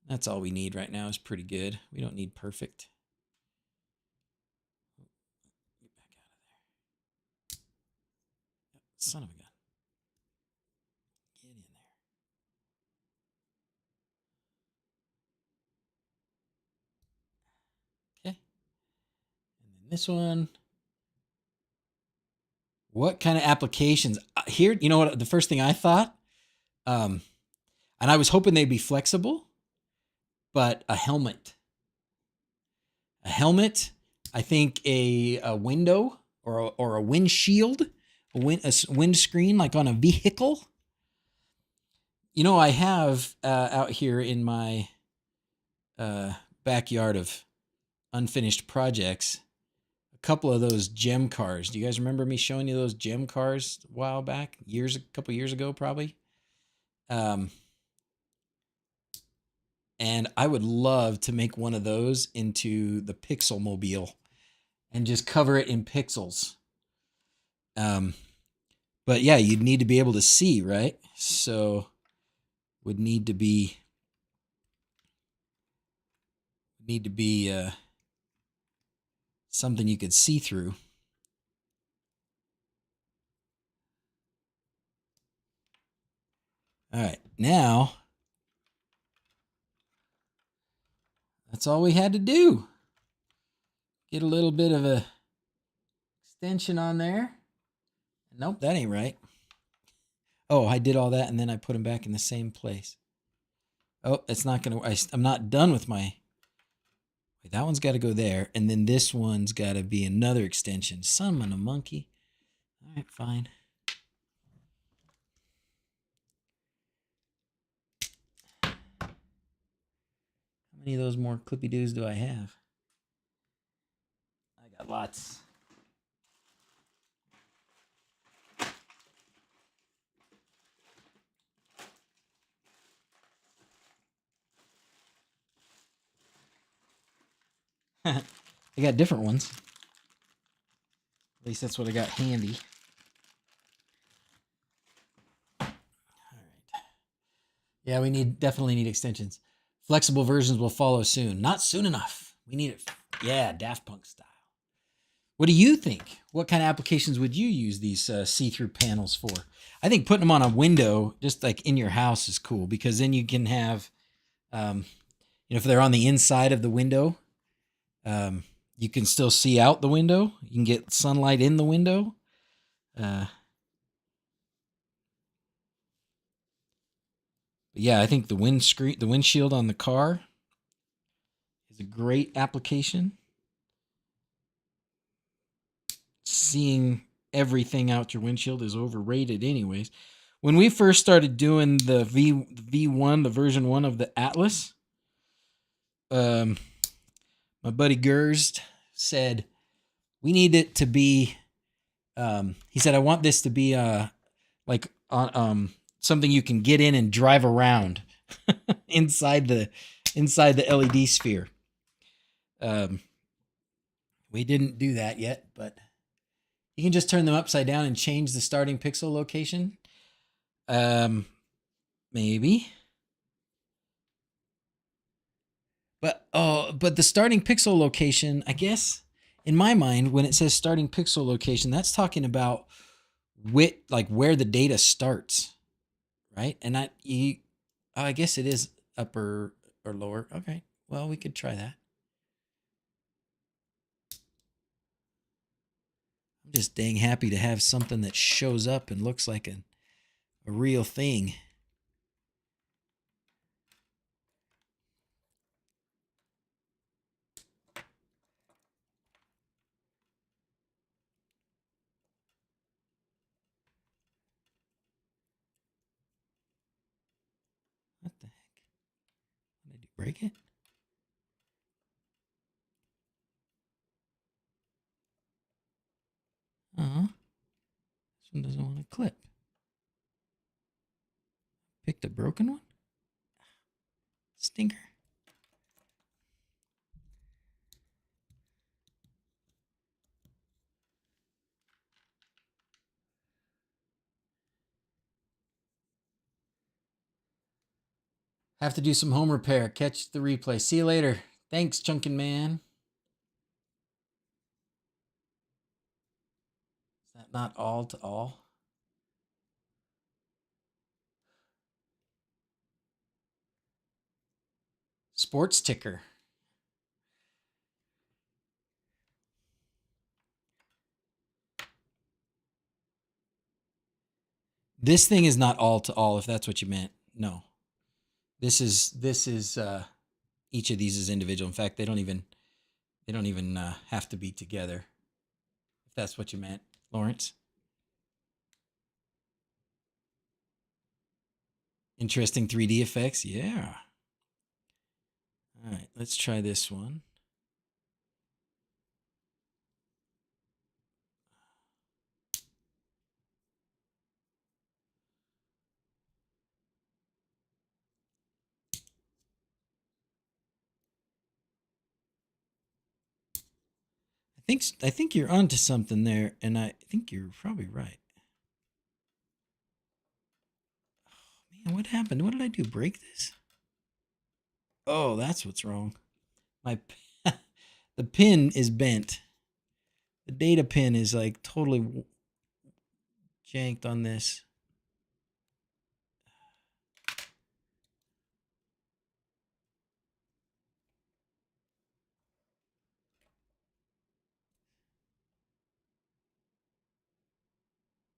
That's all we need right now is pretty good. We don't need perfect. Get back out of there. Son of a gun. Get in there. Okay. And then this one. What kind of applications? Here, you know what? The first thing I thought, and I was hoping they'd be flexible, but a helmet. A helmet, I think a window or a windshield, a windscreen like on a vehicle. You know, I have out here in my backyard of unfinished projects, a couple of those gem cars. Do you guys remember me showing you those gem cars a while back? A couple years ago, probably. And I would love to make one of those into the Pixel Mobile and just cover it in pixels. But yeah, you'd need to be able to see, right? So would need to be something you could see through. All right, now that's all we had to do. Get a little bit of a extension on there. Nope, that ain't right. Oh, I did all that and then I put them back in the same place. Oh, it's not going to, I'm not done with my, wait, that one's got to go there. And then this one's got to be another extension. Son of a monkey. All right, fine. How many of those more clippy doos do I have? I got lots. I got different ones. At least that's what I got handy. All right. Yeah, we definitely need extensions. Flexible versions will follow soon. Not soon enough. We need it. Yeah, Daft Punk style. What do you think? What kind of applications would you use these see-through panels for? I think putting them on a window, just like in your house, is cool because then you can have, if they're on the inside of the window, you can still see out the window. You can get sunlight in the window. Yeah, I think the windshield on the car is a great application. Seeing everything out your windshield is overrated anyways. When we first started doing the V1, the version 1 of the Atlas, my buddy DrZzs said, we need it to be, he said, I want this to be like something you can get in and drive around inside the LED sphere. We didn't do that yet, but you can just turn them upside down and change the starting pixel location. Maybe. But the starting pixel location, I guess, in my mind, when it says starting pixel location, that's talking about where the data starts, right? And I guess it is upper or lower. Okay, well, we could try that. I'm just dang happy to have something that shows up and looks like a real thing. What the heck? Did I break it? This one doesn't want to clip. Picked a broken one? Stinker. Have to do some home repair. Catch the replay. See you later. Thanks, Chunkin Man. Is that not all to all? Sports ticker. This thing is not all to all, if that's what you meant. No. This is each of these is individual. In fact, they don't even have to be together. If that's what you meant, Lawrence. Interesting 3D effects. Yeah. All right, let's try this one. I think you're onto something there, and I think you're probably right. Oh, man, what happened? What did I do? Break this? Oh, that's what's wrong. My the pin is bent. The data pin is like totally janked on this.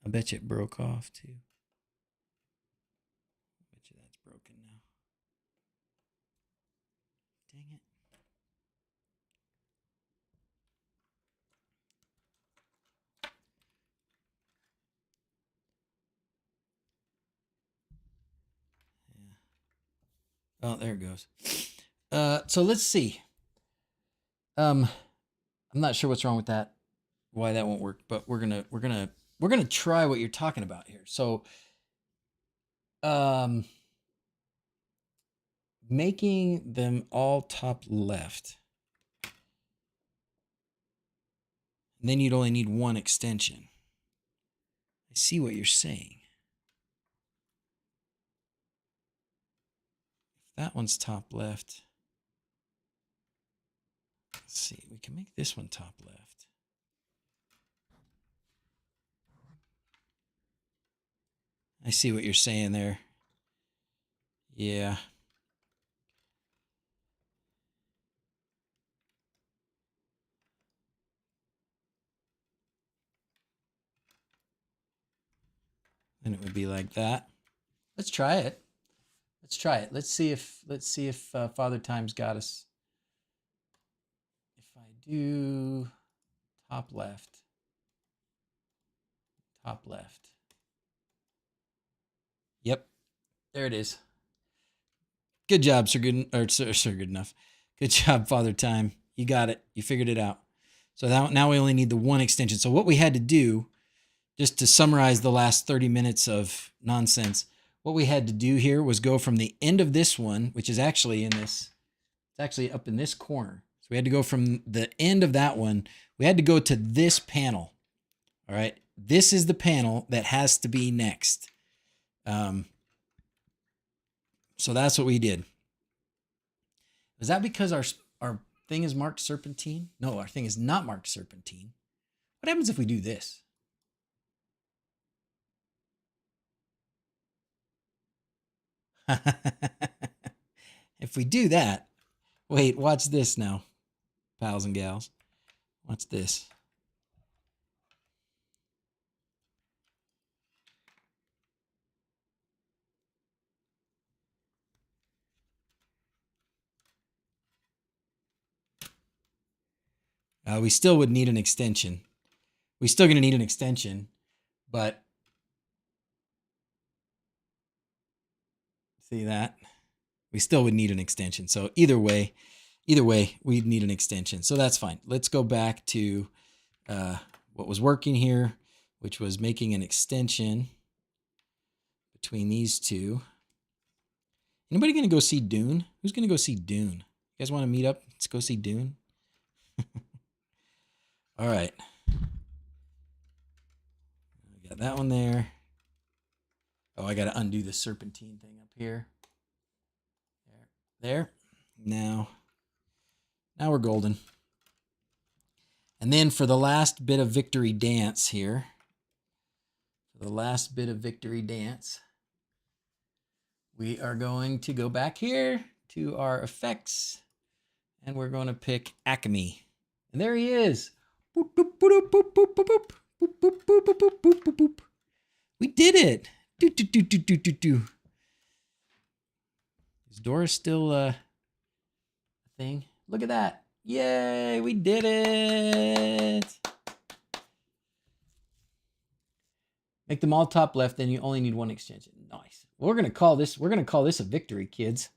I bet you it broke off too. I bet you that's broken now. Dang it. Yeah. Oh, there it goes. So let's see. I'm not sure what's wrong with that, why that won't work, but we're gonna try what you're talking about here. So, making them all top left, and then you'd only need one extension. I see what you're saying. If that one's top left, let's see, we can make this one top left. I see what you're saying there. Yeah. And it would be like that. Let's try it. Let's try it. Let's see if Father Time's got us. If I do top left, top left. Yep, there it is. Good job, Sir Good enough. Good job, Father Time. You got it. You figured it out. So now we only need the one extension. So what we had to do, just to summarize the last 30 minutes of nonsense, what we had to do here was go from the end of this one, which is actually in this, it's actually up in this corner. So we had to go from the end of that one. We had to go to this panel. All right. This is the panel that has to be next. So that's what we did. Is that because our thing is marked serpentine? No, our thing is not marked serpentine. What happens if we do this? If we do that, wait, watch this now, pals and gals. Watch this. We still would need an extension. We're still going to need an extension, but see that? We still would need an extension. So either way, we'd need an extension. So that's fine. Let's go back to what was working here, which was making an extension between these two. Anybody going to go see Dune? Who's going to go see Dune? You guys want to meet up? Let's go see Dune. All right. We got that one there. Oh, I got to undo the serpentine thing up here. There. Now we're golden. And then for the last bit of victory dance here, we are going to go back here to our effects, and we're going to pick Acme. And there he is. Boop, boop, boop, boop, boop, boop, boop, boop, boop, boop, boop, boop, boop, boop. We did it. Do, do, do, do, do, do, do. Is Doris still a thing? Look at that. Yay, we did it. Make them all top left, then you only need one extension. Nice. Well, we're gonna call this a victory, kids.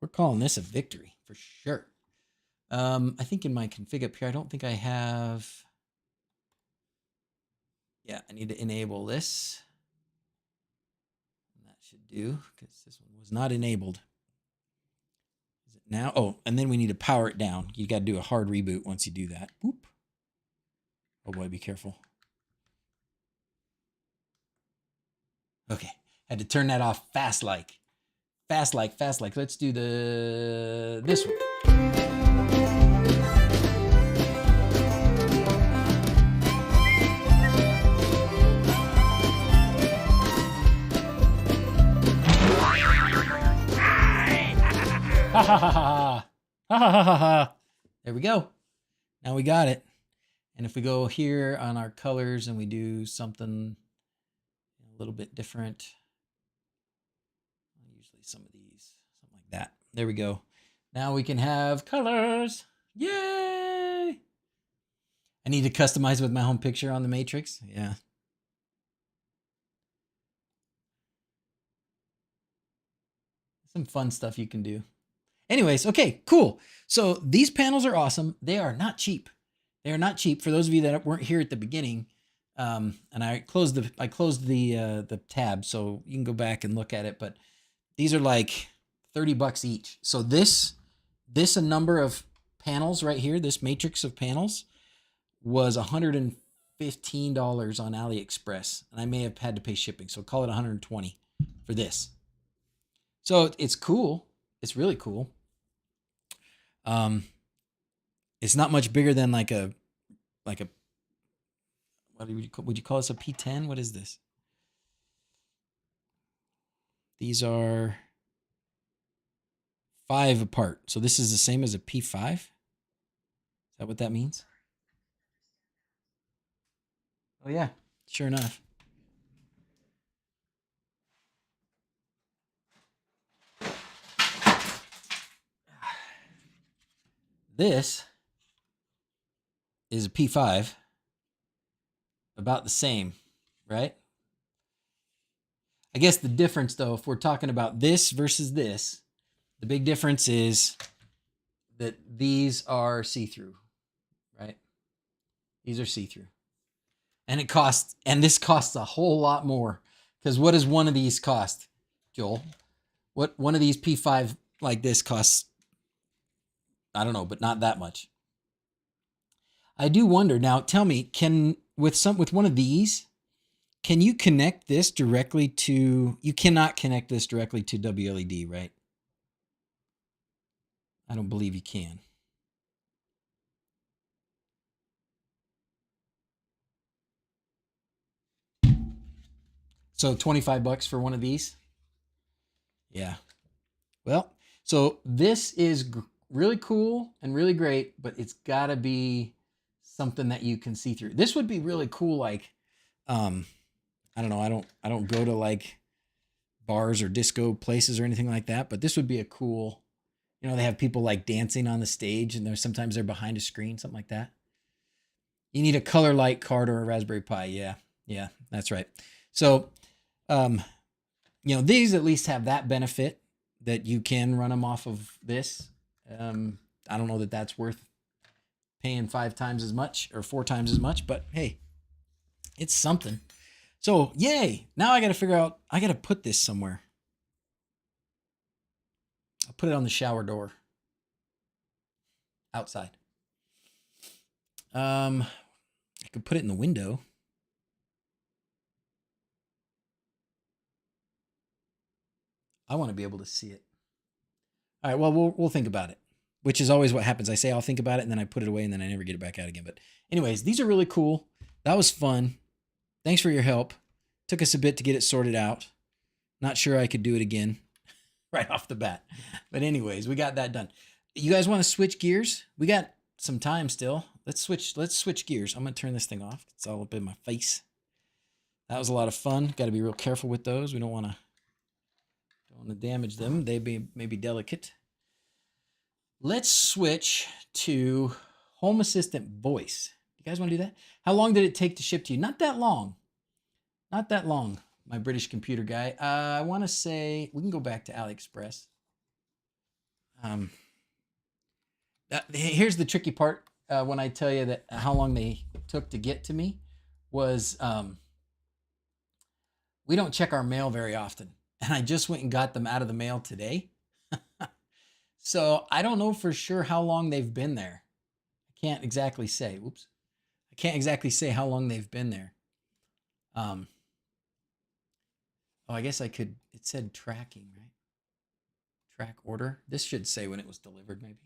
We're calling this a victory for sure. I think in my config up here, I don't think I have. Yeah, I need to enable this. And that should do, because this one was not enabled. Is it now? Oh, and then we need to power it down. You got to do a hard reboot once you do that. Boop. Oh boy, be careful. Okay, had to turn that off fast like. Fast like. Let's do this one. Ha ha ha ha. Ha ha ha ha. There we go. Now we got it. And if we go here on our colors and we do something a little bit different, usually some of these, something like that. There we go. Now we can have colors. Yay! I need to customize with my home picture on the matrix. Yeah. Some fun stuff you can do. Anyways, okay, cool. So these panels are awesome. They are not cheap. They are not cheap. For those of you that weren't here at the beginning, and I closed the tab, so you can go back and look at it. But these are like $30 each. So this a number of panels right here, this matrix of panels, was $115 on AliExpress, and I may have had to pay shipping, so call it $120 for this. So it's cool. It's really cool. It's not much bigger than like a what would you call this, a P10? What is this? These are 5 apart. So this is the same as a P5. Is that what that means? Oh yeah, sure enough. This is a P5, about the same, right? I guess the difference, though, if we're talking about this versus this, the big difference is that these are see-through, right? These are see-through. And this costs a whole lot more. Because what does one of these cost, Joel? What one of these P5 like this costs? I don't know, but not that much. I do wonder. Now, tell me, with one of these, can you connect this directly to? You cannot connect this directly to WLED, right? I don't believe you can. So $25 for one of these. Yeah. Well, so this is really cool and really great, but it's got to be something that you can see through. This would be really cool. Like, I don't know. I don't go to like bars or disco places or anything like that, but this would be a cool, you know, they have people like dancing on the stage and sometimes they're behind a screen, something like that. You need a color light card or a Raspberry Pi. Yeah, that's right. So, you know, these at least have that benefit that you can run them off of this. I don't know that that's worth paying 5 times as much or 4 times as much, but hey, it's something. So yay. Now I got to figure out, I got to put this somewhere. I'll put it on the shower door outside. I could put it in the window. I want to be able to see it. All right, well, we'll think about it, which is always what happens. I say I'll think about it, and then I put it away, and then I never get it back out again. But anyways, these are really cool. That was fun. Thanks for your help. Took us a bit to get it sorted out. Not sure I could do it again right off the bat. But anyways, we got that done. You guys want to switch gears? We got some time still. Let's switch gears. I'm going to turn this thing off. It's all up in my face. That was a lot of fun. Got to be real careful with those. We don't want to damage them. They may be delicate. Let's switch to Home Assistant voice. You guys want to do that? How long did it take to ship to you? Not that long. Not that long, my British computer guy. I want to say, we can go back to AliExpress. Here's the tricky part when I tell you that how long they took to get to me was we don't check our mail very often. And I just went and got them out of the mail today. So I don't know for sure how long they've been there. I can't exactly say. Whoops. I can't exactly say how long they've been there. Oh, I guess I could. It said tracking, right? Track order. This should say when it was delivered, maybe.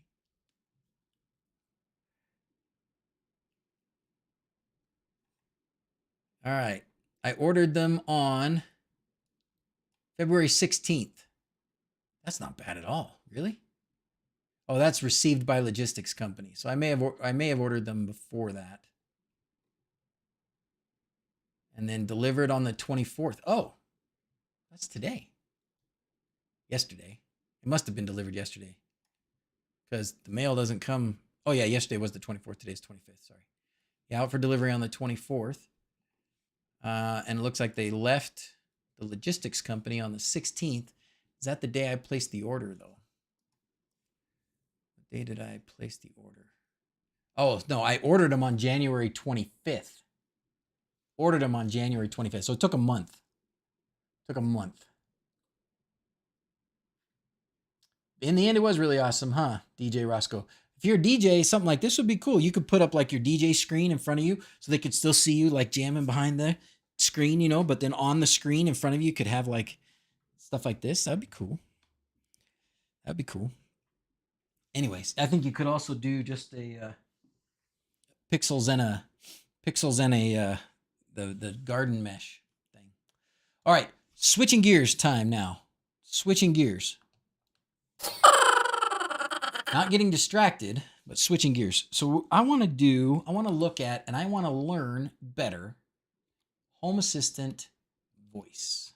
All right. I ordered them on February 16th. That's not bad at all. Really? Oh, that's received by logistics company. So I may have ordered them before that. And then delivered on the 24th. Oh, that's today. Yesterday. It must have been delivered yesterday. Because the mail doesn't come. Oh, yeah, yesterday was the 24th. Today's 25th. Sorry. Yeah, out for delivery on the 24th. And it looks like they left the logistics company on the 16th. Is that the day I placed the order, though? What day did I place the order? Oh, no, I ordered them on January 25th. Ordered them on January 25th. So it took a month. Took a month. In the end, it was really awesome, huh, DJ Roscoe? If you're a DJ, something like this would be cool. You could put up like your DJ screen in front of you so they could still see you like jamming behind the screen, you know, but then on the screen in front of you could have like stuff like this. That'd be cool. That'd be cool. Anyways, I think you could also do just a pixels and a the garden mesh thing. All right, switching gears time now. Switching gears. Not getting distracted, but switching gears. So I want to look at, and I want to learn better Home Assistant voice.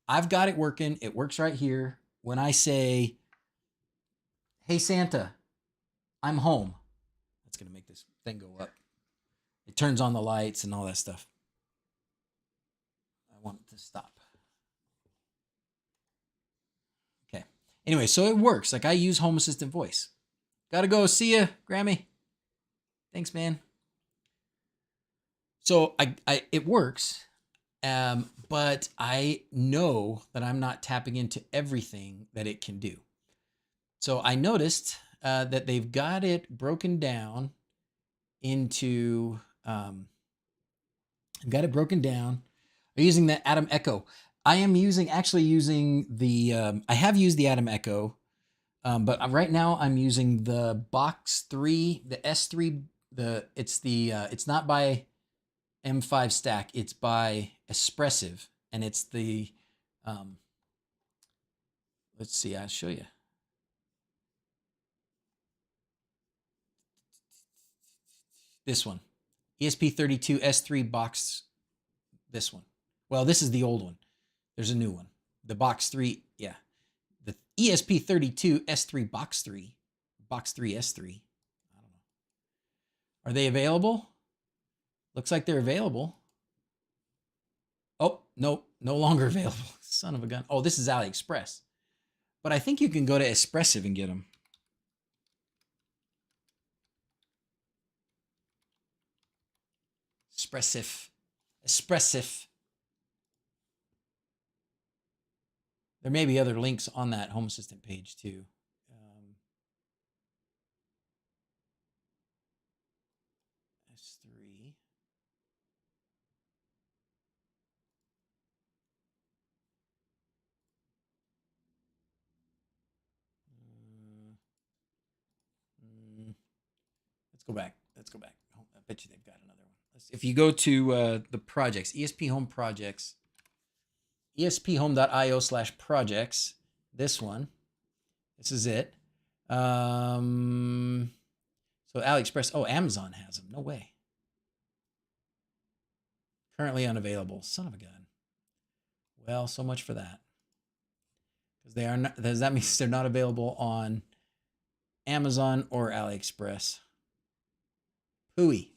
I've got it working. It works right here. When I say, hey, Santa, I'm home. That's going to make this thing go up. It turns on the lights and all that stuff. I want it to stop. Okay. Anyway, so it works. Like I use Home Assistant voice. Gotta go. See ya, Grammy. Thanks, man. So it works, but I know that I'm not tapping into everything that it can do. So I noticed that they've got it broken down into. I've got it broken down. I'm using the Atom Echo. I am actually using the. I have used the Atom Echo, but right now I'm using the Box 3, the S3. It's not by M5 Stack. It's by Espressive, and it's the. Let's see. I'll show you. This one, ESP32 S3 box. This one. Well, this is the old one. There's a new one. The Box 3, yeah. The ESP32 S3 Box 3. Box 3 S3. I don't know. Are they available? Looks like they're available. Oh, no, no longer available. Son of a gun. Oh, this is AliExpress. But I think you can go to Espressive and get them. Espressive. There may be other links on that Home Assistant page too. S3. Let's go back. I bet you they've got another one. If you go to the projects, ESP Home Projects, esphome.io/projects, this one, this is it. So AliExpress, oh, Amazon has them. No way. Currently unavailable. Son of a gun. Well, so much for that. Because they are not, that means they're not available on Amazon or AliExpress. Hooey.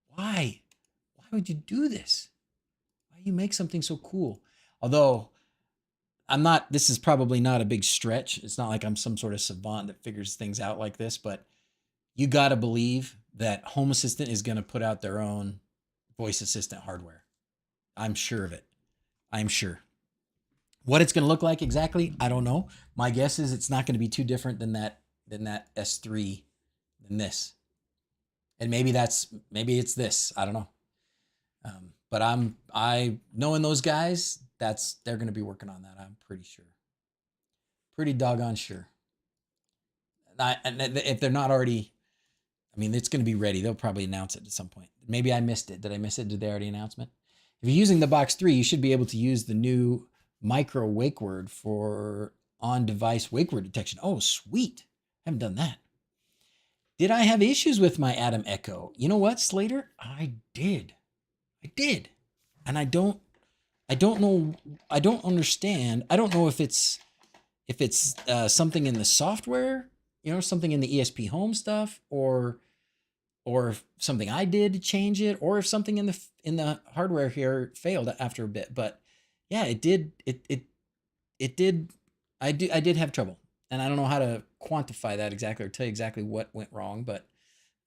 Why? Why would you do this? Why do you make something so cool? Although this is probably not a big stretch. It's not like I'm some sort of savant that figures things out like this, but you got to believe that Home Assistant is going to put out their own voice assistant hardware. I'm sure of it. I'm sure. What it's going to look like exactly, I don't know. My guess is it's not going to be too different than that S3, than this. And maybe it's this. I don't know. But I knowing those guys, they're going to be working on that. I'm pretty sure. Pretty doggone sure. And if they're not already, I mean, it's going to be ready. They'll probably announce it at some point. Maybe I missed it. Did I miss it? Did they already announce it? If you're using the Box 3, you should be able to use the new micro wake word for on-device wake word detection. Oh, sweet. I haven't done that. Did I have issues with my Atom Echo? You know what, Slater? I did. And I don't know. I don't understand. I don't know if it's something in the software, something in the ESP home stuff, or if something I did to change it, or if something in the hardware here failed after a bit. But yeah, it did. It did. I did have trouble, and I don't know how to quantify that exactly or tell you exactly what went wrong. But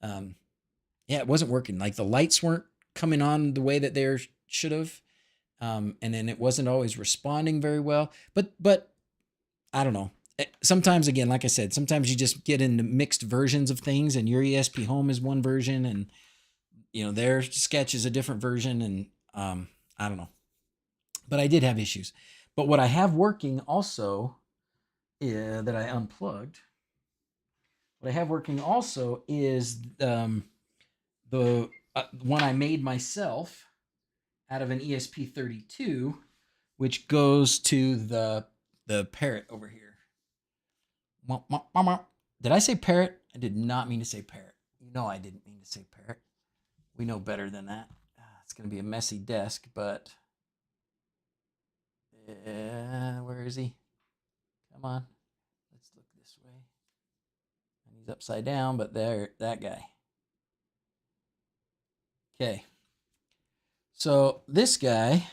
yeah, it wasn't working. Like the lights weren't coming on the way that they should have, and then it wasn't always responding very well. But I don't know. Sometimes, again, like I said, sometimes you just get into mixed versions of things, and your ESP home is one version, and their sketch is a different version, and I don't know. But I did have issues. But what I have working also that I unplugged. What I have working also is the one I made myself out of an ESP32, which goes to the parrot over here. Did I say parrot? I did not mean to say parrot. I didn't mean to say parrot. We know better than that. It's going to be a messy desk, but where is he? Come on. Let's look this way. And he's upside down, but there, that guy. Okay. So this guy,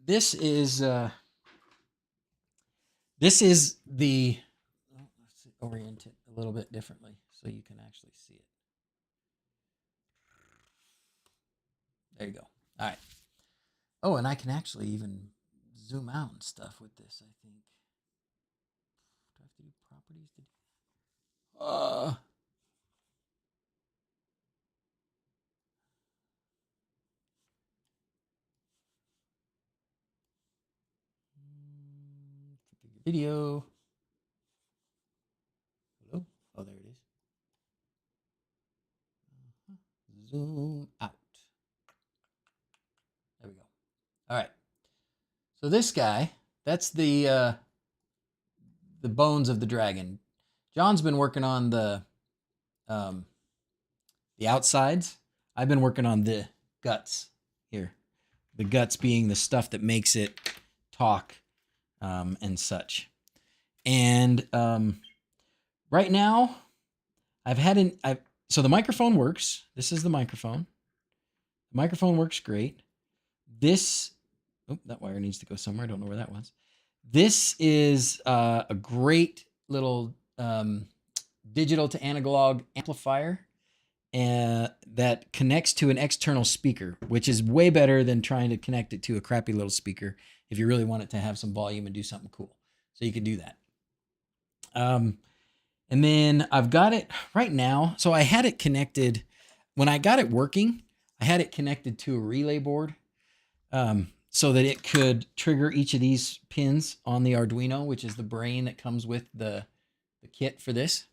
this is the, let's orient it a little bit differently so you can actually see it. There you go. All right. Oh, and I can actually even zoom out and stuff with this, I think. Do I have to do properties to do that? Video. Hello? Oh, there it is. Zoom out. There we go. All right. So this guy, that's the bones of the dragon. John's been working on the outsides. I've been working on the guts here. The guts being the stuff that makes it talk and such. And right now, so the microphone works. This is the microphone. The microphone works great. That wire needs to go somewhere. I don't know where that was. This is a great little digital to analog amplifier that connects to an external speaker, which is way better than trying to connect it to a crappy little speaker if you really want it to have some volume and do something cool. So you can do that. And then I've got it right now. So I had it connected when I got it working. I had it connected to a relay board so that it could trigger each of these pins on the Arduino, which is the brain that comes with the kit for this.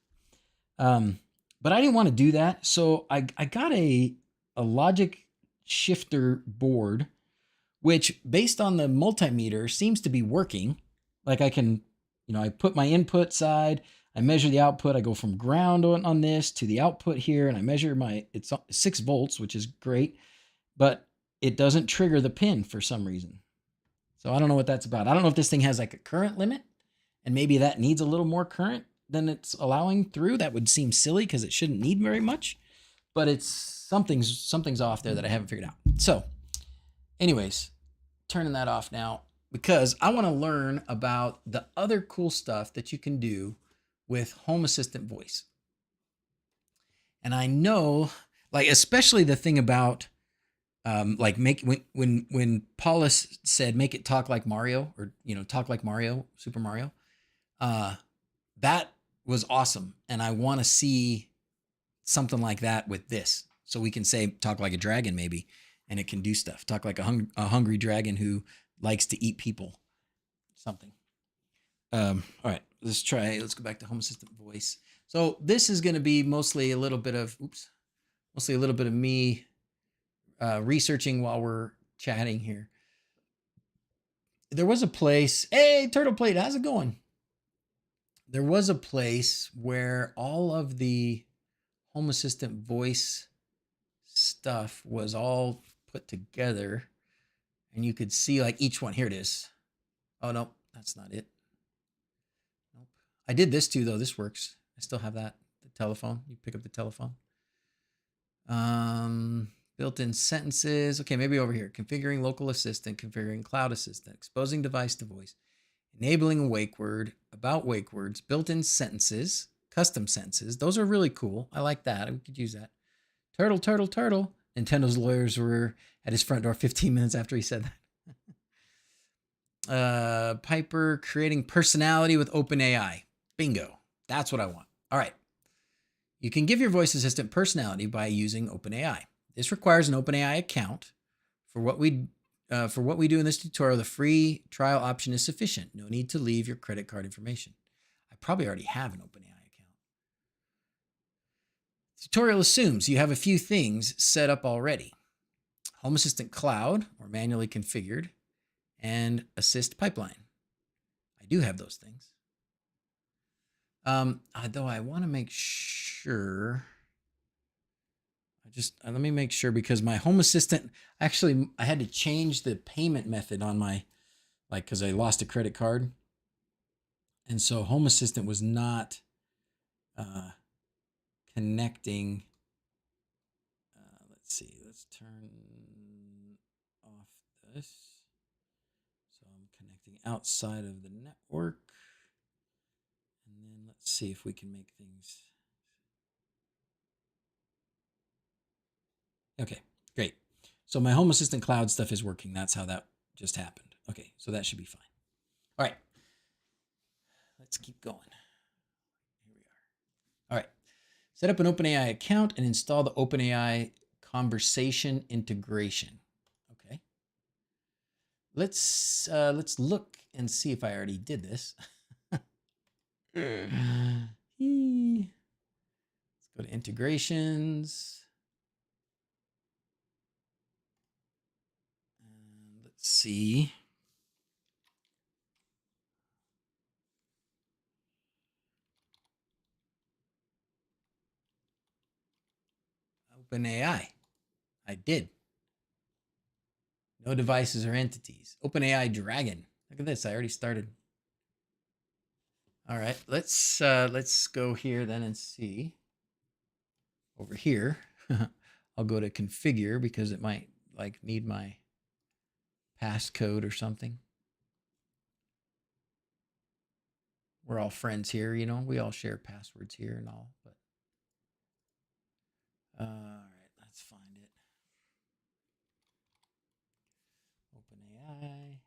But I didn't want to do that. So I got a logic shifter board, which based on the multimeter seems to be working. Like I can, I put my input side, I measure the output. I go from ground on this to the output here, and I measure it's 6 volts, which is great, but it doesn't trigger the pin for some reason. So I don't know what that's about. I don't know if this thing has like a current limit, and maybe that needs a little more current than it's allowing through. That would seem silly because it shouldn't need very much, but it's something's off there that I haven't figured out. So anyways, turning that off now because I want to learn about the other cool stuff that you can do with Home Assistant voice. And I know, like, especially the thing about like when Paula said make it talk like Mario, or talk like Mario, Super Mario, that was awesome. And I want to see something like that with this. So we can say, talk like a dragon maybe, and it can do stuff. Talk like a hungry dragon who likes to eat people. Something. All right, let's go back to Home Assistant voice. So this is going to be mostly a little bit of, me researching while we're chatting here. There was a place, hey, Turtle Plate, how's it going? There was a place where all of the Home Assistant voice stuff was all put together, and you could see like each one. Here it is. Oh, no, that's not it. Nope. I did this too, though. This works. I still have that. The telephone. You pick up the telephone. Built-in sentences. Okay, maybe over here. Configuring local assistant, configuring cloud assistant, exposing device to voice, enabling a wake word, about wake words, built-in sentences, custom sentences. Those are really cool. I like that. We could use that. Turtle, turtle, turtle. Nintendo's lawyers were at his front door 15 minutes after he said that. Piper creating personality with OpenAI. Bingo. That's what I want. All right. You can give your voice assistant personality by using OpenAI. This requires an OpenAI account. For what we do in this tutorial, the free trial option is sufficient. No need to leave your credit card information. I probably already have an OpenAI account. The tutorial assumes you have a few things set up already. Home Assistant Cloud, or manually configured, and Assist Pipeline. I do have those things. Though I want to make sure. Let me make sure, because my Home Assistant, actually, I had to change the payment method on my, because I lost a credit card. And so Home Assistant was not connecting. Let's see, let's turn off this. So I'm connecting outside of the network. And then let's see if we can make things. Okay, great. So my Home Assistant Cloud stuff is working. That's how that just happened. Okay, so that should be fine. All right, let's keep going. Here we are. All right, set up an OpenAI account and install the OpenAI conversation integration. Okay, let's look and see if I already did this. Let's go to integrations. Let's see. OpenAI. I did. No devices or entities. OpenAI Dragon. Look at this. I already started. All right. Let's go here then and see. Over here, I'll go to configure because it might need my passcode or something. We're all friends here, you know. We all share passwords here and all, but all right, let's find it. OpenAI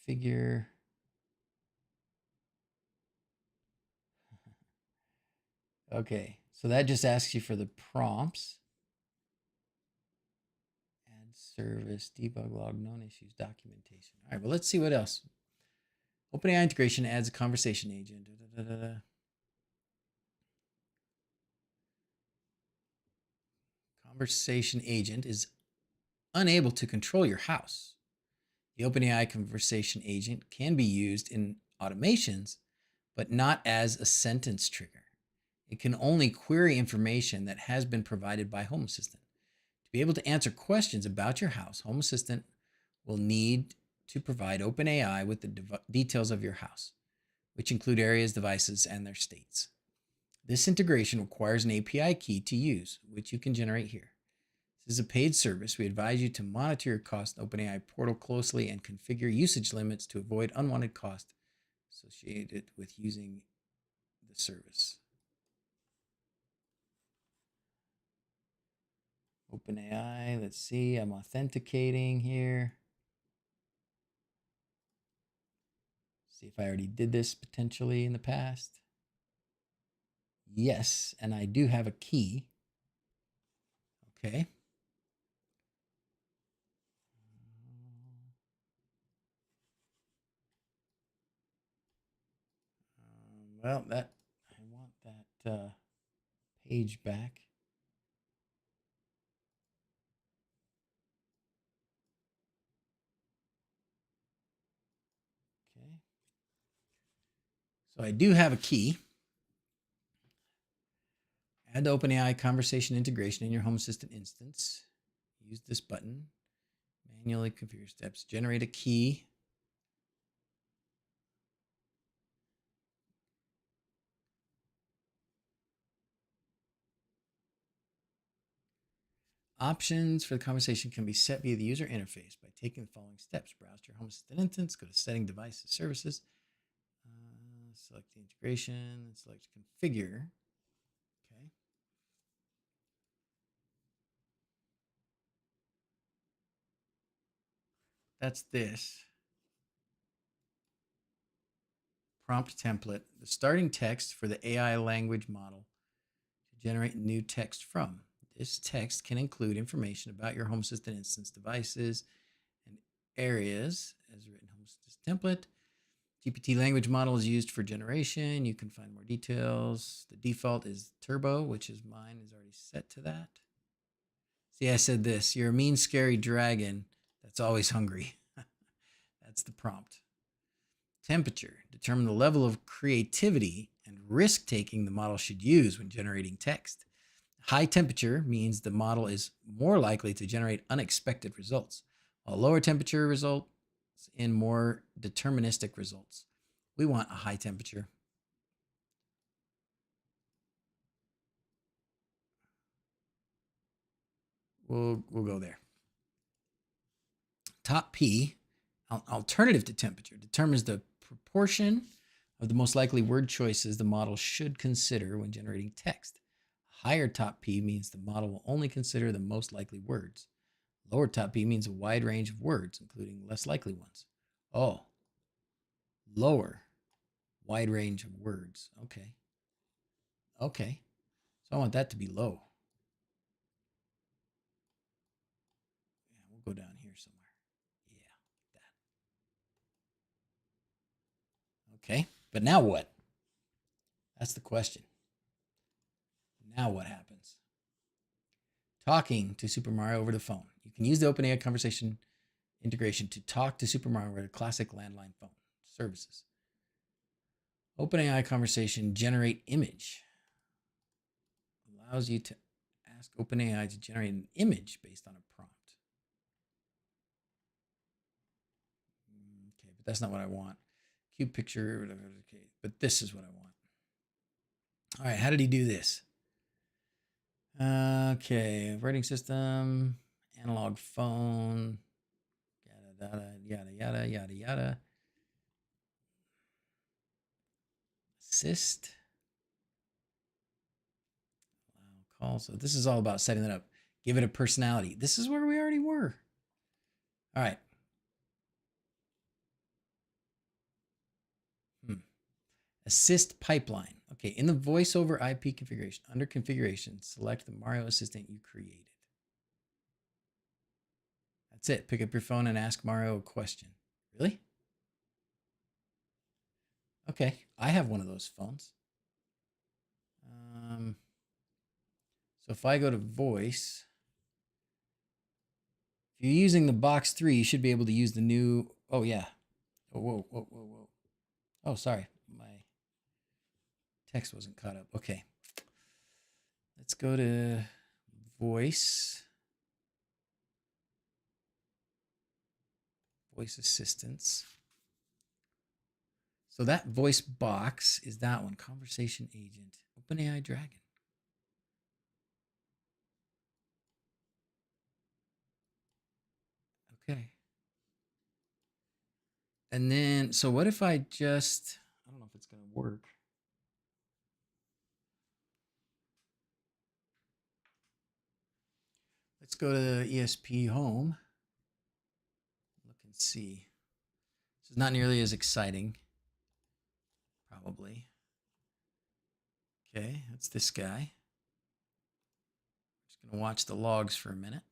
configure. Okay, so that just asks you for the prompts. Add service, debug log, known issues, documentation. All right, well, let's see what else. OpenAI integration adds a conversation agent. Conversation agent is unable to control your house. The OpenAI conversation agent can be used in automations, but not as a sentence trigger. It can only query information that has been provided by Home Assistant. To be able to answer questions about your house, Home Assistant will need to provide OpenAI with the details of your house, which include areas, devices, and their states. This integration requires an API key to use, which you can generate here. This is a paid service. We advise you to monitor your cost in OpenAI portal closely and configure usage limits to avoid unwanted cost associated with using the service. OpenAI, let's see, I'm authenticating here. See if I already did this potentially in the past. Yes, and I do have a key. Okay. Well, that I want that page back. Okay. So I do have a key. Add the OpenAI conversation integration in your Home Assistant instance. Use this button. Manually configure steps. Generate a key. Options for the conversation can be set via the user interface by taking the following steps. Browse to your Home Assistant instance, go to Setting Devices Services, select the integration, select Configure. Okay. That's this. Prompt template, the starting text for the AI language model to generate new text from. This text can include information about your Home Assistant instance devices and areas as written Home Assistant template. GPT language model is used for generation. You can find more details. The default is Turbo, which is mine is already set to that. See, I said this. You're a mean, scary dragon that's always hungry. That's the prompt. Temperature. Determine the level of creativity and risk-taking the model should use when generating text. High temperature means the model is more likely to generate unexpected results, while lower temperature results in more deterministic results. We want a high temperature. We'll go there. Top P, alternative to temperature, determines the proportion of the most likely word choices the model should consider when generating text. Higher top P means the model will only consider the most likely words. Lower top P means a wide range of words, including less likely ones. Oh, lower, wide range of words. Okay. Okay. So I want that to be low. Yeah, we'll go down here somewhere. Yeah, that. Okay. But now what? That's the question. Now what happens? Talking to Super Mario over the phone. You can use the OpenAI conversation integration to talk to Super Mario over a classic landline phone services. OpenAI conversation generate image allows you to ask OpenAI to generate an image based on a prompt. Okay, but that's not what I want. Cube picture, okay, but this is what I want. All right, how did he do this? Okay, operating system, analog phone, yada yada yada yada yada. Assist. Allow call. So this is all about setting that up. Give it a personality. This is where we already were. All right. Assist pipeline. Okay, in the voice over IP configuration, under configuration, select the Mario Assistant you created. That's it. Pick up your phone and ask Mario a question. Really? Okay, I have one of those phones. So if I go to voice, if you're using the box 3, you should be able to use the new. Oh, yeah. Oh, whoa. Oh, sorry. My text wasn't caught up. Okay. Let's go to voice. Voice assistants. So that voice box is that one. Conversation agent. OpenAI Dragon. Okay. And then, so what if I just, I don't know if it's going to work. Let's go to ESP home. Look and see. This is not nearly as exciting. Probably. Okay, that's this guy. Just gonna watch the logs for a minute.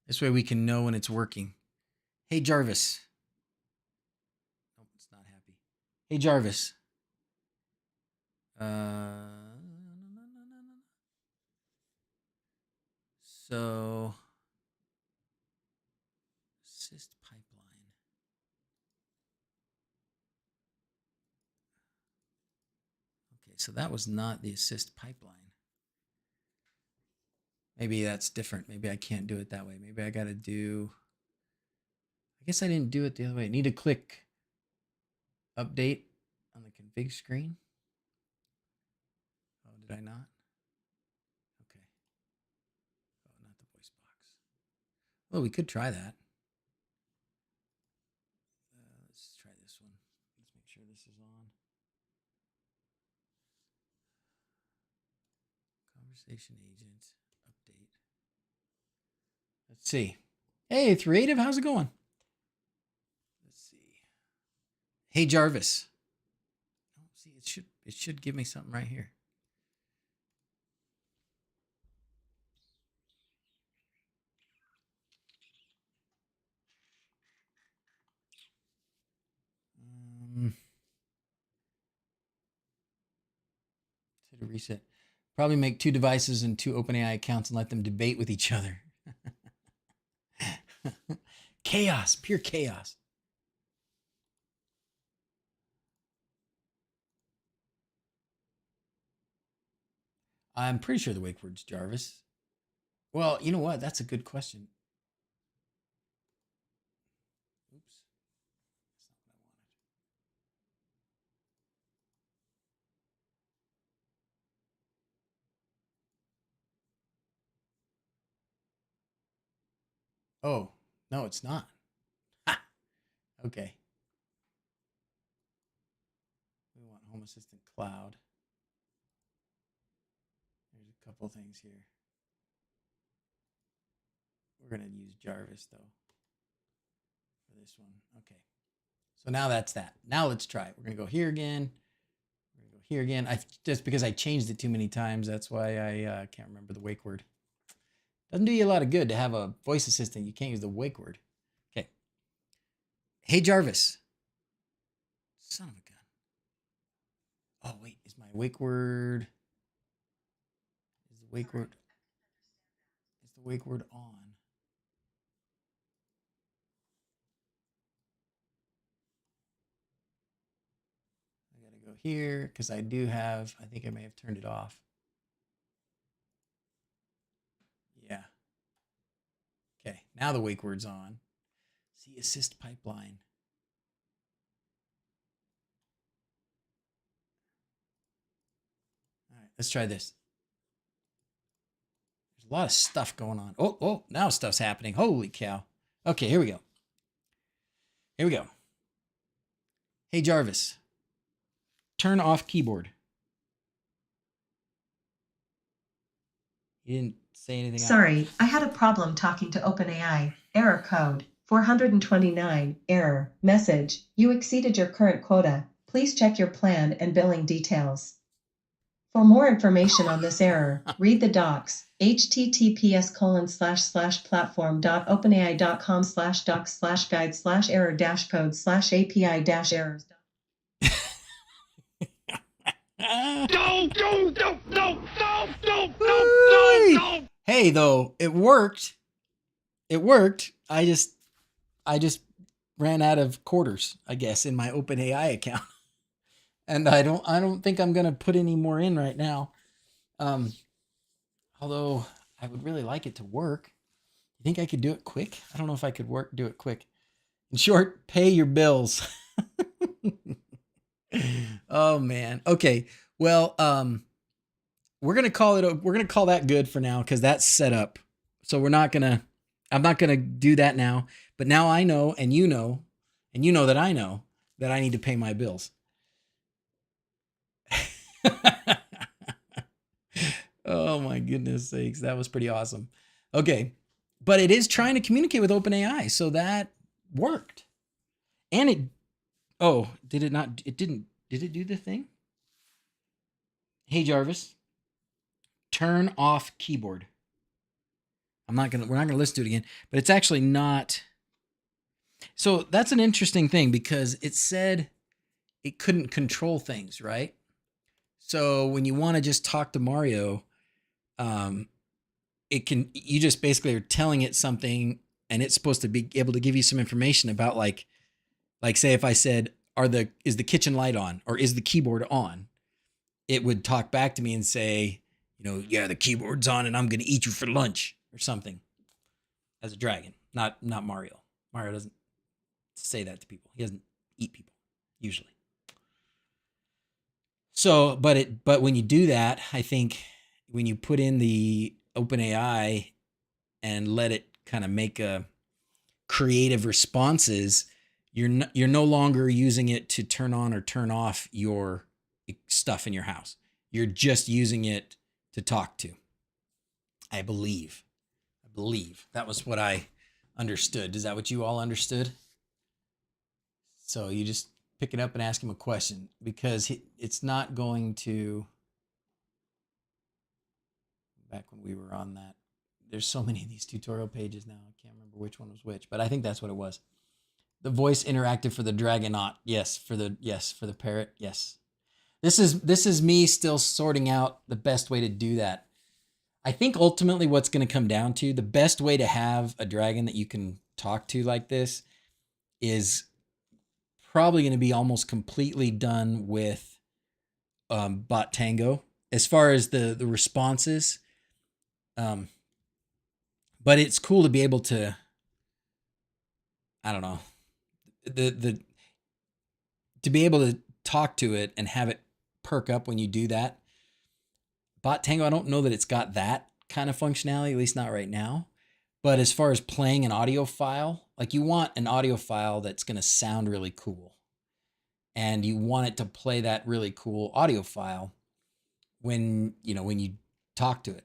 This way we can know when it's working. Hey, Jarvis. Oh, it's not happy. Hey, Jarvis. So, assist pipeline. Okay, so that was not the assist pipeline. Maybe that's different. Maybe I can't do it that way. Maybe I got to do, I guess I didn't do it the other way. I need to click update on the config screen. Oh, did I not? Okay. Oh, not the voice box. Well, we could try that. Let's try this one. Let's make sure this is on. Conversation agent, update. Let's see. Hey, Creative, how's it going? Let's see. Hey, Jarvis. Oh, see, it should give me something right here. Hit a reset. Probably make 2 devices and 2 OpenAI accounts and let them debate with each other. Chaos, pure chaos. I'm pretty sure the wake word's Jarvis. Well, you know what? That's a good question. Oops. That's not what I wanted. Oh, no, it's not. Ha! Okay. We want Home Assistant Cloud. There's a couple things here. We're going to use Jarvis, though, for this one. Okay. So now that's that. Now let's try it. We're going to go here again. We're going to go here again. Just because I changed it too many times, that's why I can't remember the wake word. Doesn't do you a lot of good to have a voice assistant. You can't use the wake word. Okay. Hey, Jarvis. Son of a gun. Oh, wait. Is my wake word... Is the wake word... Is the wake word on? I got to go here because I do have... I think I may have turned it off. Yeah. Okay. Now the wake word's on. See, assist pipeline. All right. Let's try this. There's a lot of stuff going on. Oh, now stuff's happening. Holy cow. Okay, here we go. Here we go. Hey, Jarvis. Turn off keyboard. You didn't say anything. Sorry, I had a problem talking to OpenAI. Error code 429. Error message. You exceeded your current quota. Please check your plan and billing details. For more information on this error, read the docs. https://platform.openai.com/docs/guide/error-code/api-errors. No. Hey, though, it worked. It worked. I just ran out of quarters, I guess, in my OpenAI account. And I don't think I'm gonna put any more in right now. Although I would really like it to work. You think I could do it quick? I don't know if I could do it quick. In short, pay your bills. Oh man. Okay. Well, we're gonna call that good for now because that's set up. So I'm not gonna do that now. But now I know, and you know that I know that I need to pay my bills. Oh my goodness sakes, that was pretty awesome. Okay, but it is trying to communicate with OpenAI, so that worked. And did it not? It didn't. Did it do the thing? Hey Jarvis, turn off keyboard. We're not gonna listen to it again, but it's actually not. So that's an interesting thing because it said it couldn't control things, right? So when you want to just talk to Mario, um, it can. You just basically are telling it something, and it's supposed to be able to give you some information about like say if I said, is the kitchen light on or is the keyboard on? It would talk back to me and say, yeah, the keyboard's on, and I'm gonna eat you for lunch or something. As a dragon, not Mario. Mario doesn't say that to people. He doesn't eat people usually. So, but when you do that, I think when you put in the OpenAI and let it kind of make a creative responses, you're no longer using it to turn on or turn off your stuff in your house. You're just using it to talk to. I believe that was what I understood. Is that what you all understood? So you just pick it up and ask him a question because it's not going to. Back when we were on that, there's so many of these tutorial pages now. I can't remember which one was which, but I think that's what it was. The voice interactive for the Dragonaut. Yes, for the parrot. Yes. This is me still sorting out the best way to do that. I think ultimately what's going to come down to the best way to have a dragon that you can talk to like this is probably going to be almost completely done with Bot Tango as far as the responses. But it's cool to be able to, I don't know, the to be able to talk to it and have it perk up when you do that. Bot Tango, I don't know that it's got that kind of functionality, at least not right now. But as far as playing an audio file, like you want an audio file that's going to sound really cool. And you want it to play that really cool audio file when you talk to it.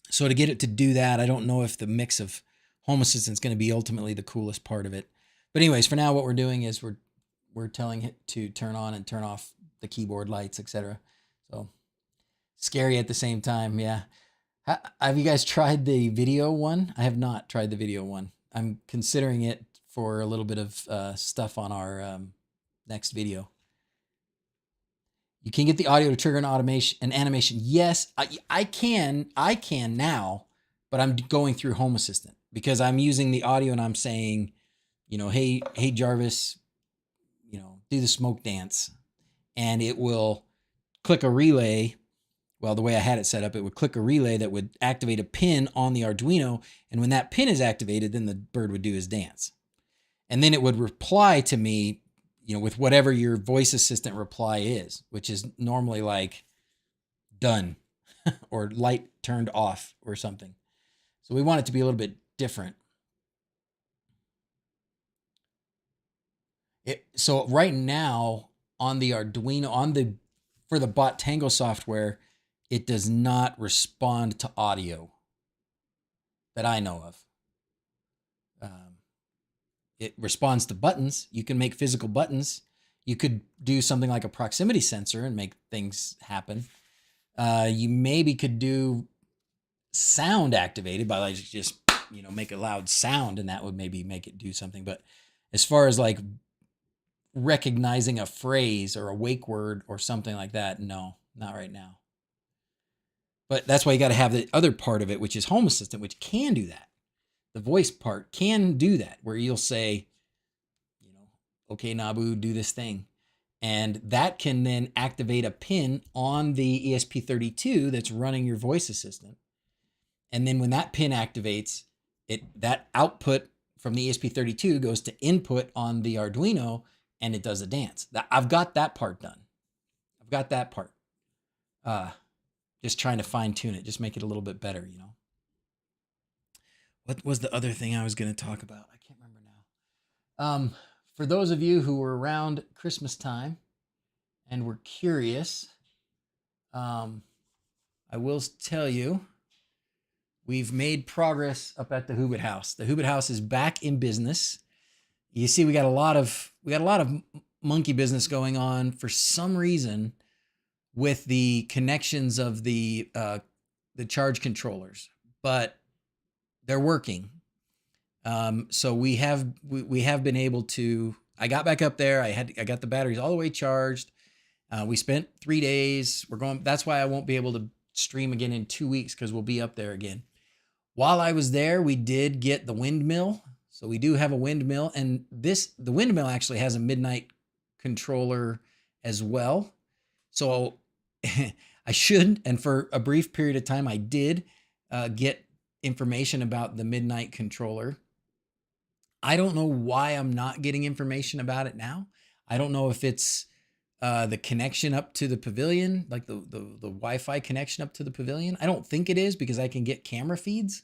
So to get it to do that, I don't know if the mix of Home Assistant is going to be ultimately the coolest part of it. But anyways, for now, what we're doing is we're telling it to turn on and turn off the keyboard lights, etc. So scary at the same time, yeah. Have you guys tried the video one? I have not tried the video one. I'm considering it for a little bit of stuff on our next video. You can get the audio to trigger an animation. Yes, I can now, but I'm going through Home Assistant because I'm using the audio and I'm saying, hey Jarvis, do the smoke dance, and it will click a relay. Well, the way I had it set up, it would click a relay that would activate a pin on the Arduino, and when that pin is activated, then the bird would do his dance, and then it would reply to me with whatever your voice assistant reply is, which is normally like done or light turned off or something. So we want it to be a little bit different. So right now on the Arduino, for the Bot Tango software, it does not respond to audio that I know of. It responds to buttons. You can make physical buttons. You could do something like a proximity sensor and make things happen. You maybe could do sound activated by like just make a loud sound, and that would maybe make it do something. But as far as like recognizing a phrase or a wake word or something like that, no, not right now. But that's why you got to have the other part of it, which is Home Assistant, which can do that. The voice part can do that, where you'll say, okay, Nabu, do this thing. And that can then activate a pin on the ESP32 that's running your voice assistant. And then when that pin activates, that output from the ESP32 goes to input on the Arduino, and it does a dance. I've got that part done. I've got that part. Just trying to fine tune it, just make it a little bit better, What was the other thing I was going to talk about? I can't remember now. For those of you who were around Christmas time and were curious, I will tell you, we've made progress up at the Hoobit House. The Hoobit House is back in business. You see, we got a lot of monkey business going on. For some reason, with the connections of the charge controllers, but they're working. So we have been able to. I got back up there. I got the batteries all the way charged. We spent 3 days. We're going. That's why I won't be able to stream again in 2 weeks, because we'll be up there again. While I was there, we did get the windmill. So we do have a windmill, and the windmill actually has a midnight controller as well. So I should, and for a brief period of time, I did get information about the midnight controller. I don't know why I'm not getting information about it now. I don't know if it's the connection up to the pavilion, like the Wi-Fi connection up to the pavilion. I don't think it is, because I can get camera feeds,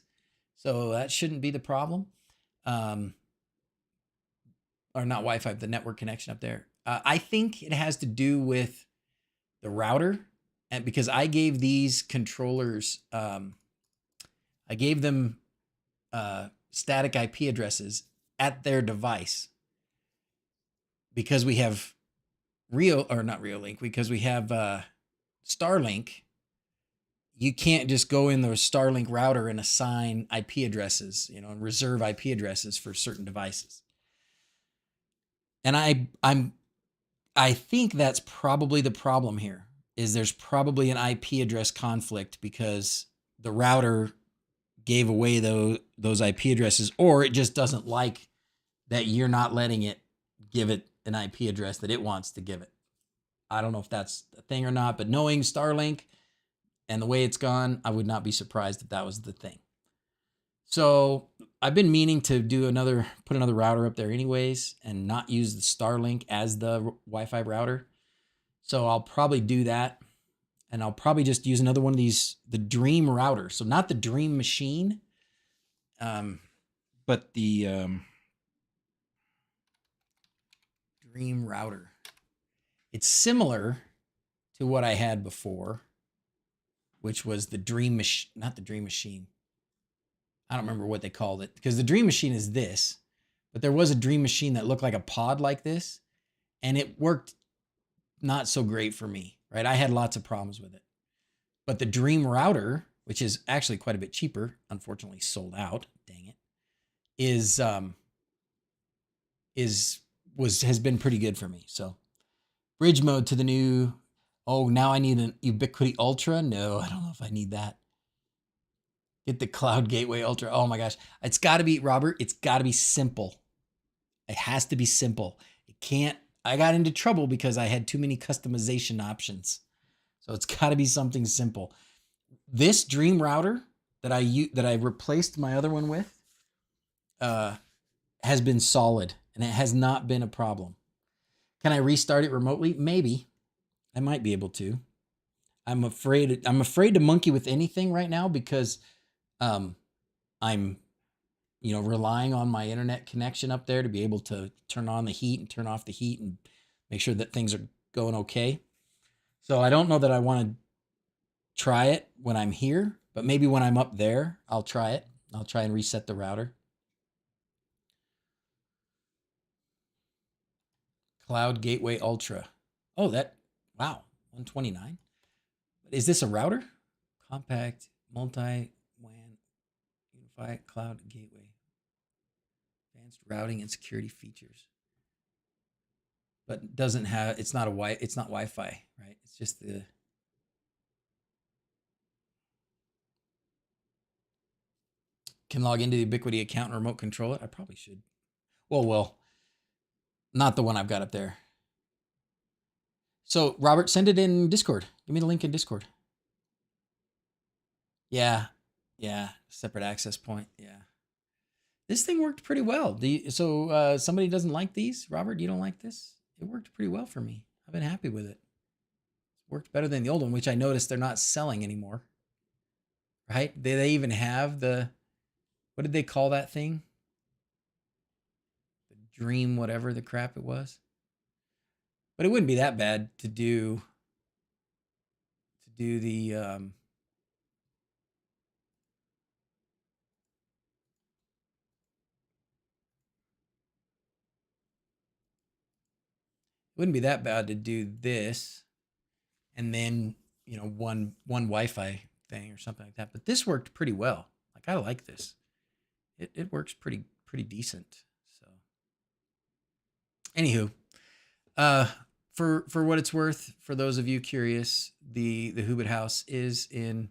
so that shouldn't be the problem. Or not Wi-Fi, the network connection up there. I think it has to do with the router, and because I gave these controllers, I gave them static IP addresses at their device, because we have not Reolink, because we have Starlink. You can't just go in the Starlink router and assign IP addresses, and reserve IP addresses for certain devices. And I think that's probably the problem here. Is there's probably an IP address conflict, because the router gave away those IP addresses, or it just doesn't like that you're not letting it give it an IP address that it wants to give it. I don't know if that's a thing or not, but knowing Starlink and the way it's gone, I would not be surprised if that was the thing. So I've been meaning to put another router up there anyways, and not use the Starlink as the Wi-Fi router. So I'll probably do that, and I'll probably just use another one of these, the Dream router. So not the Dream Machine, but the Dream router. It's similar to what I had before, which was the Dream Machine, not the Dream Machine. I don't remember what they called it, because the Dream Machine is this, but there was a Dream Machine that looked like a pod like this, and it worked not so great for me, right? I had lots of problems with it. But the Dream router, which is actually quite a bit cheaper, unfortunately sold out, dang it, has been pretty good for me. So bridge mode to the new. Oh, now I need an Ubiquiti Ultra. No, I don't know if I need that. Get the Cloud Gateway Ultra. Oh my gosh. It's got to be, Robert, it's got to be simple. It has to be simple. It can't. I got into trouble because I had too many customization options. So it's got to be something simple. This Dream router that I replaced my other one with has been solid, and it has not been a problem. Can I restart it remotely? Maybe. I might be able to. I'm afraid to monkey with anything right now, because I'm relying on my internet connection up there to be able to turn on the heat and turn off the heat and make sure that things are going okay. So I don't know that I want to try it when I'm here, but maybe when I'm up there, I'll try it. I'll try and reset the router. Cloud Gateway Ultra. Oh, wow, 129. Is this a router? Compact multi-WAN unified cloud gateway. Advanced routing and security features. But it's not Wi-Fi, right? It's just the. Can log into the Ubiquiti account and remote control it. I probably should. Well, not the one I've got up there. So Robert, send it in Discord. Give me the link in Discord. Yeah. Separate access point. Yeah. This thing worked pretty well. Somebody doesn't like these? Robert, you don't like this? It worked pretty well for me. I've been happy with it. It worked better than the old one, which I noticed they're not selling anymore. Right? They even have what did they call that thing? The Dream whatever the crap it was. But it wouldn't be that bad to do the wouldn't be that bad to do this and then one Wi-Fi thing or something like that. But this worked pretty well. Like I like this. It works pretty decent. So, anywho, for what it's worth, for those of you curious, the Hoobit House is in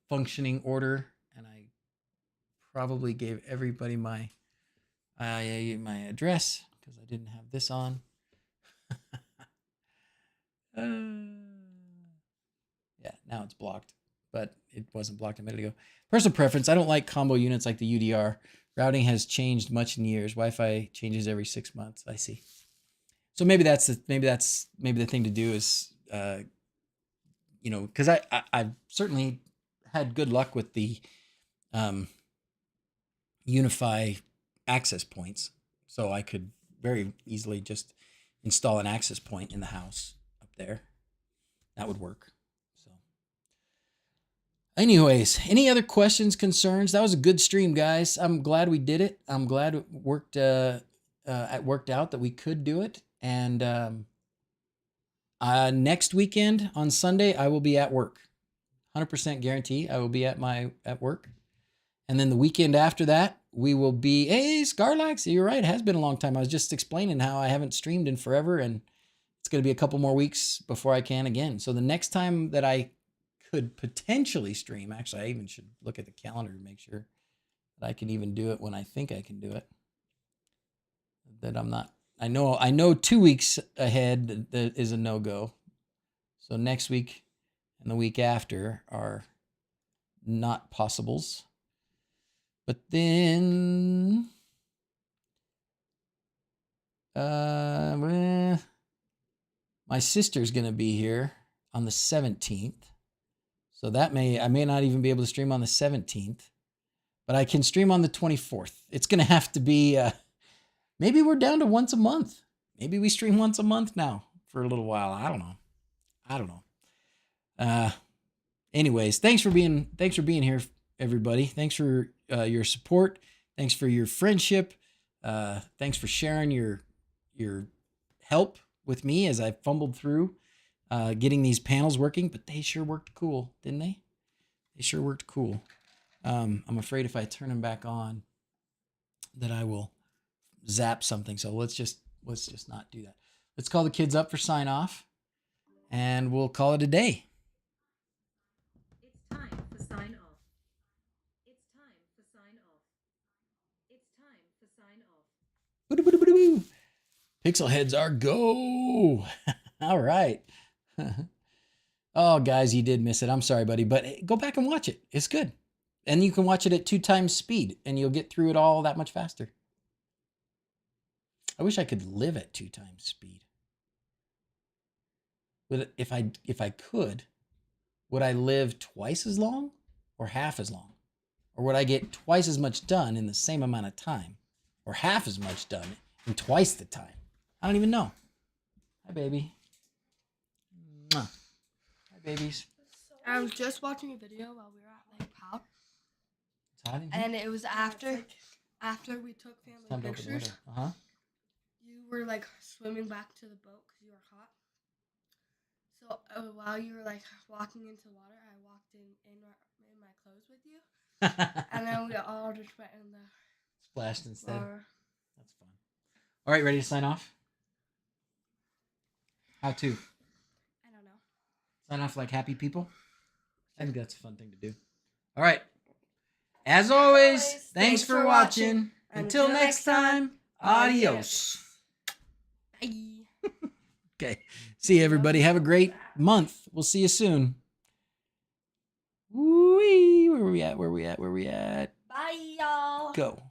functioning order, and I probably gave everybody my address because I didn't have this on. Yeah, now it's blocked, but it wasn't blocked a minute ago. Personal preference: I don't like combo units like the UDR. Routing has changed much in years. Wi-Fi changes every 6 months. I see. So maybe that's the thing to do is, because I've certainly had good luck with the Unify access points, so I could very easily just install an access point in the house up there. That would work. So, anyways, any other questions, concerns? That was a good stream, guys. I'm glad we did it. I'm glad it worked out that we could do it. And next weekend on Sunday, I will be at work. 100% guarantee I will be at work. And then the weekend after that, we will be, hey, Scarlax, you're right. It has been a long time. I was just explaining how I haven't streamed in forever, and it's going to be a couple more weeks before I can again. So the next time that I could potentially stream, actually, I even should look at the calendar to make sure that I can even do it when I think I can do it. That I'm not, I know 2 weeks ahead that is a no-go. So next week and the week after are not possibles. But then, my sister's going to be here on the 17th. So I may not even be able to stream on the 17th, but I can stream on the 24th. It's going to have to be, maybe we're down to once a month. Maybe we stream once a month now for a little while. I don't know. Anyways, thanks for being here, everybody. Thanks for your support. Thanks for your friendship. Thanks for sharing your help with me as I fumbled through getting these panels working, but they sure worked cool, didn't they? They sure worked cool. I'm afraid if I turn them back on that I will zap something. So let's just not do that. Let's call the kids up for sign off, and we'll call it a day. It's time for sign off. It's time for sign off. It's time for sign off. Pixel heads are go. All right. Oh, guys, you did miss it. I'm sorry, buddy, but hey, go back and watch it. It's good. And you can watch it at 2 times speed, and you'll get through it all that much faster. I wish I could live at 2 times speed. If I could, would I live twice as long or half as long? Or would I get twice as much done in the same amount of time? Or half as much done in twice the time? I don't even know. Hi, baby. Mwah. Hi, babies. I was just watching a video while we were at Lake Powell. It's hot in here? And it was after we took family pictures. Uh-huh. You were like swimming back to the boat because you were hot. So while you were like walking into the water, I walked in my clothes with you. And then we all just went in the splashed instead. water. That's fun. All right, ready to sign off? How to? I don't know. Sign off like happy people? I think that's a fun thing to do. All right. As always, thanks for watching. Until next time, adios. Bye. Okay. See you, everybody. Have a great month. We'll see you soon. Woo-wee. Where we at? Bye, y'all. Go.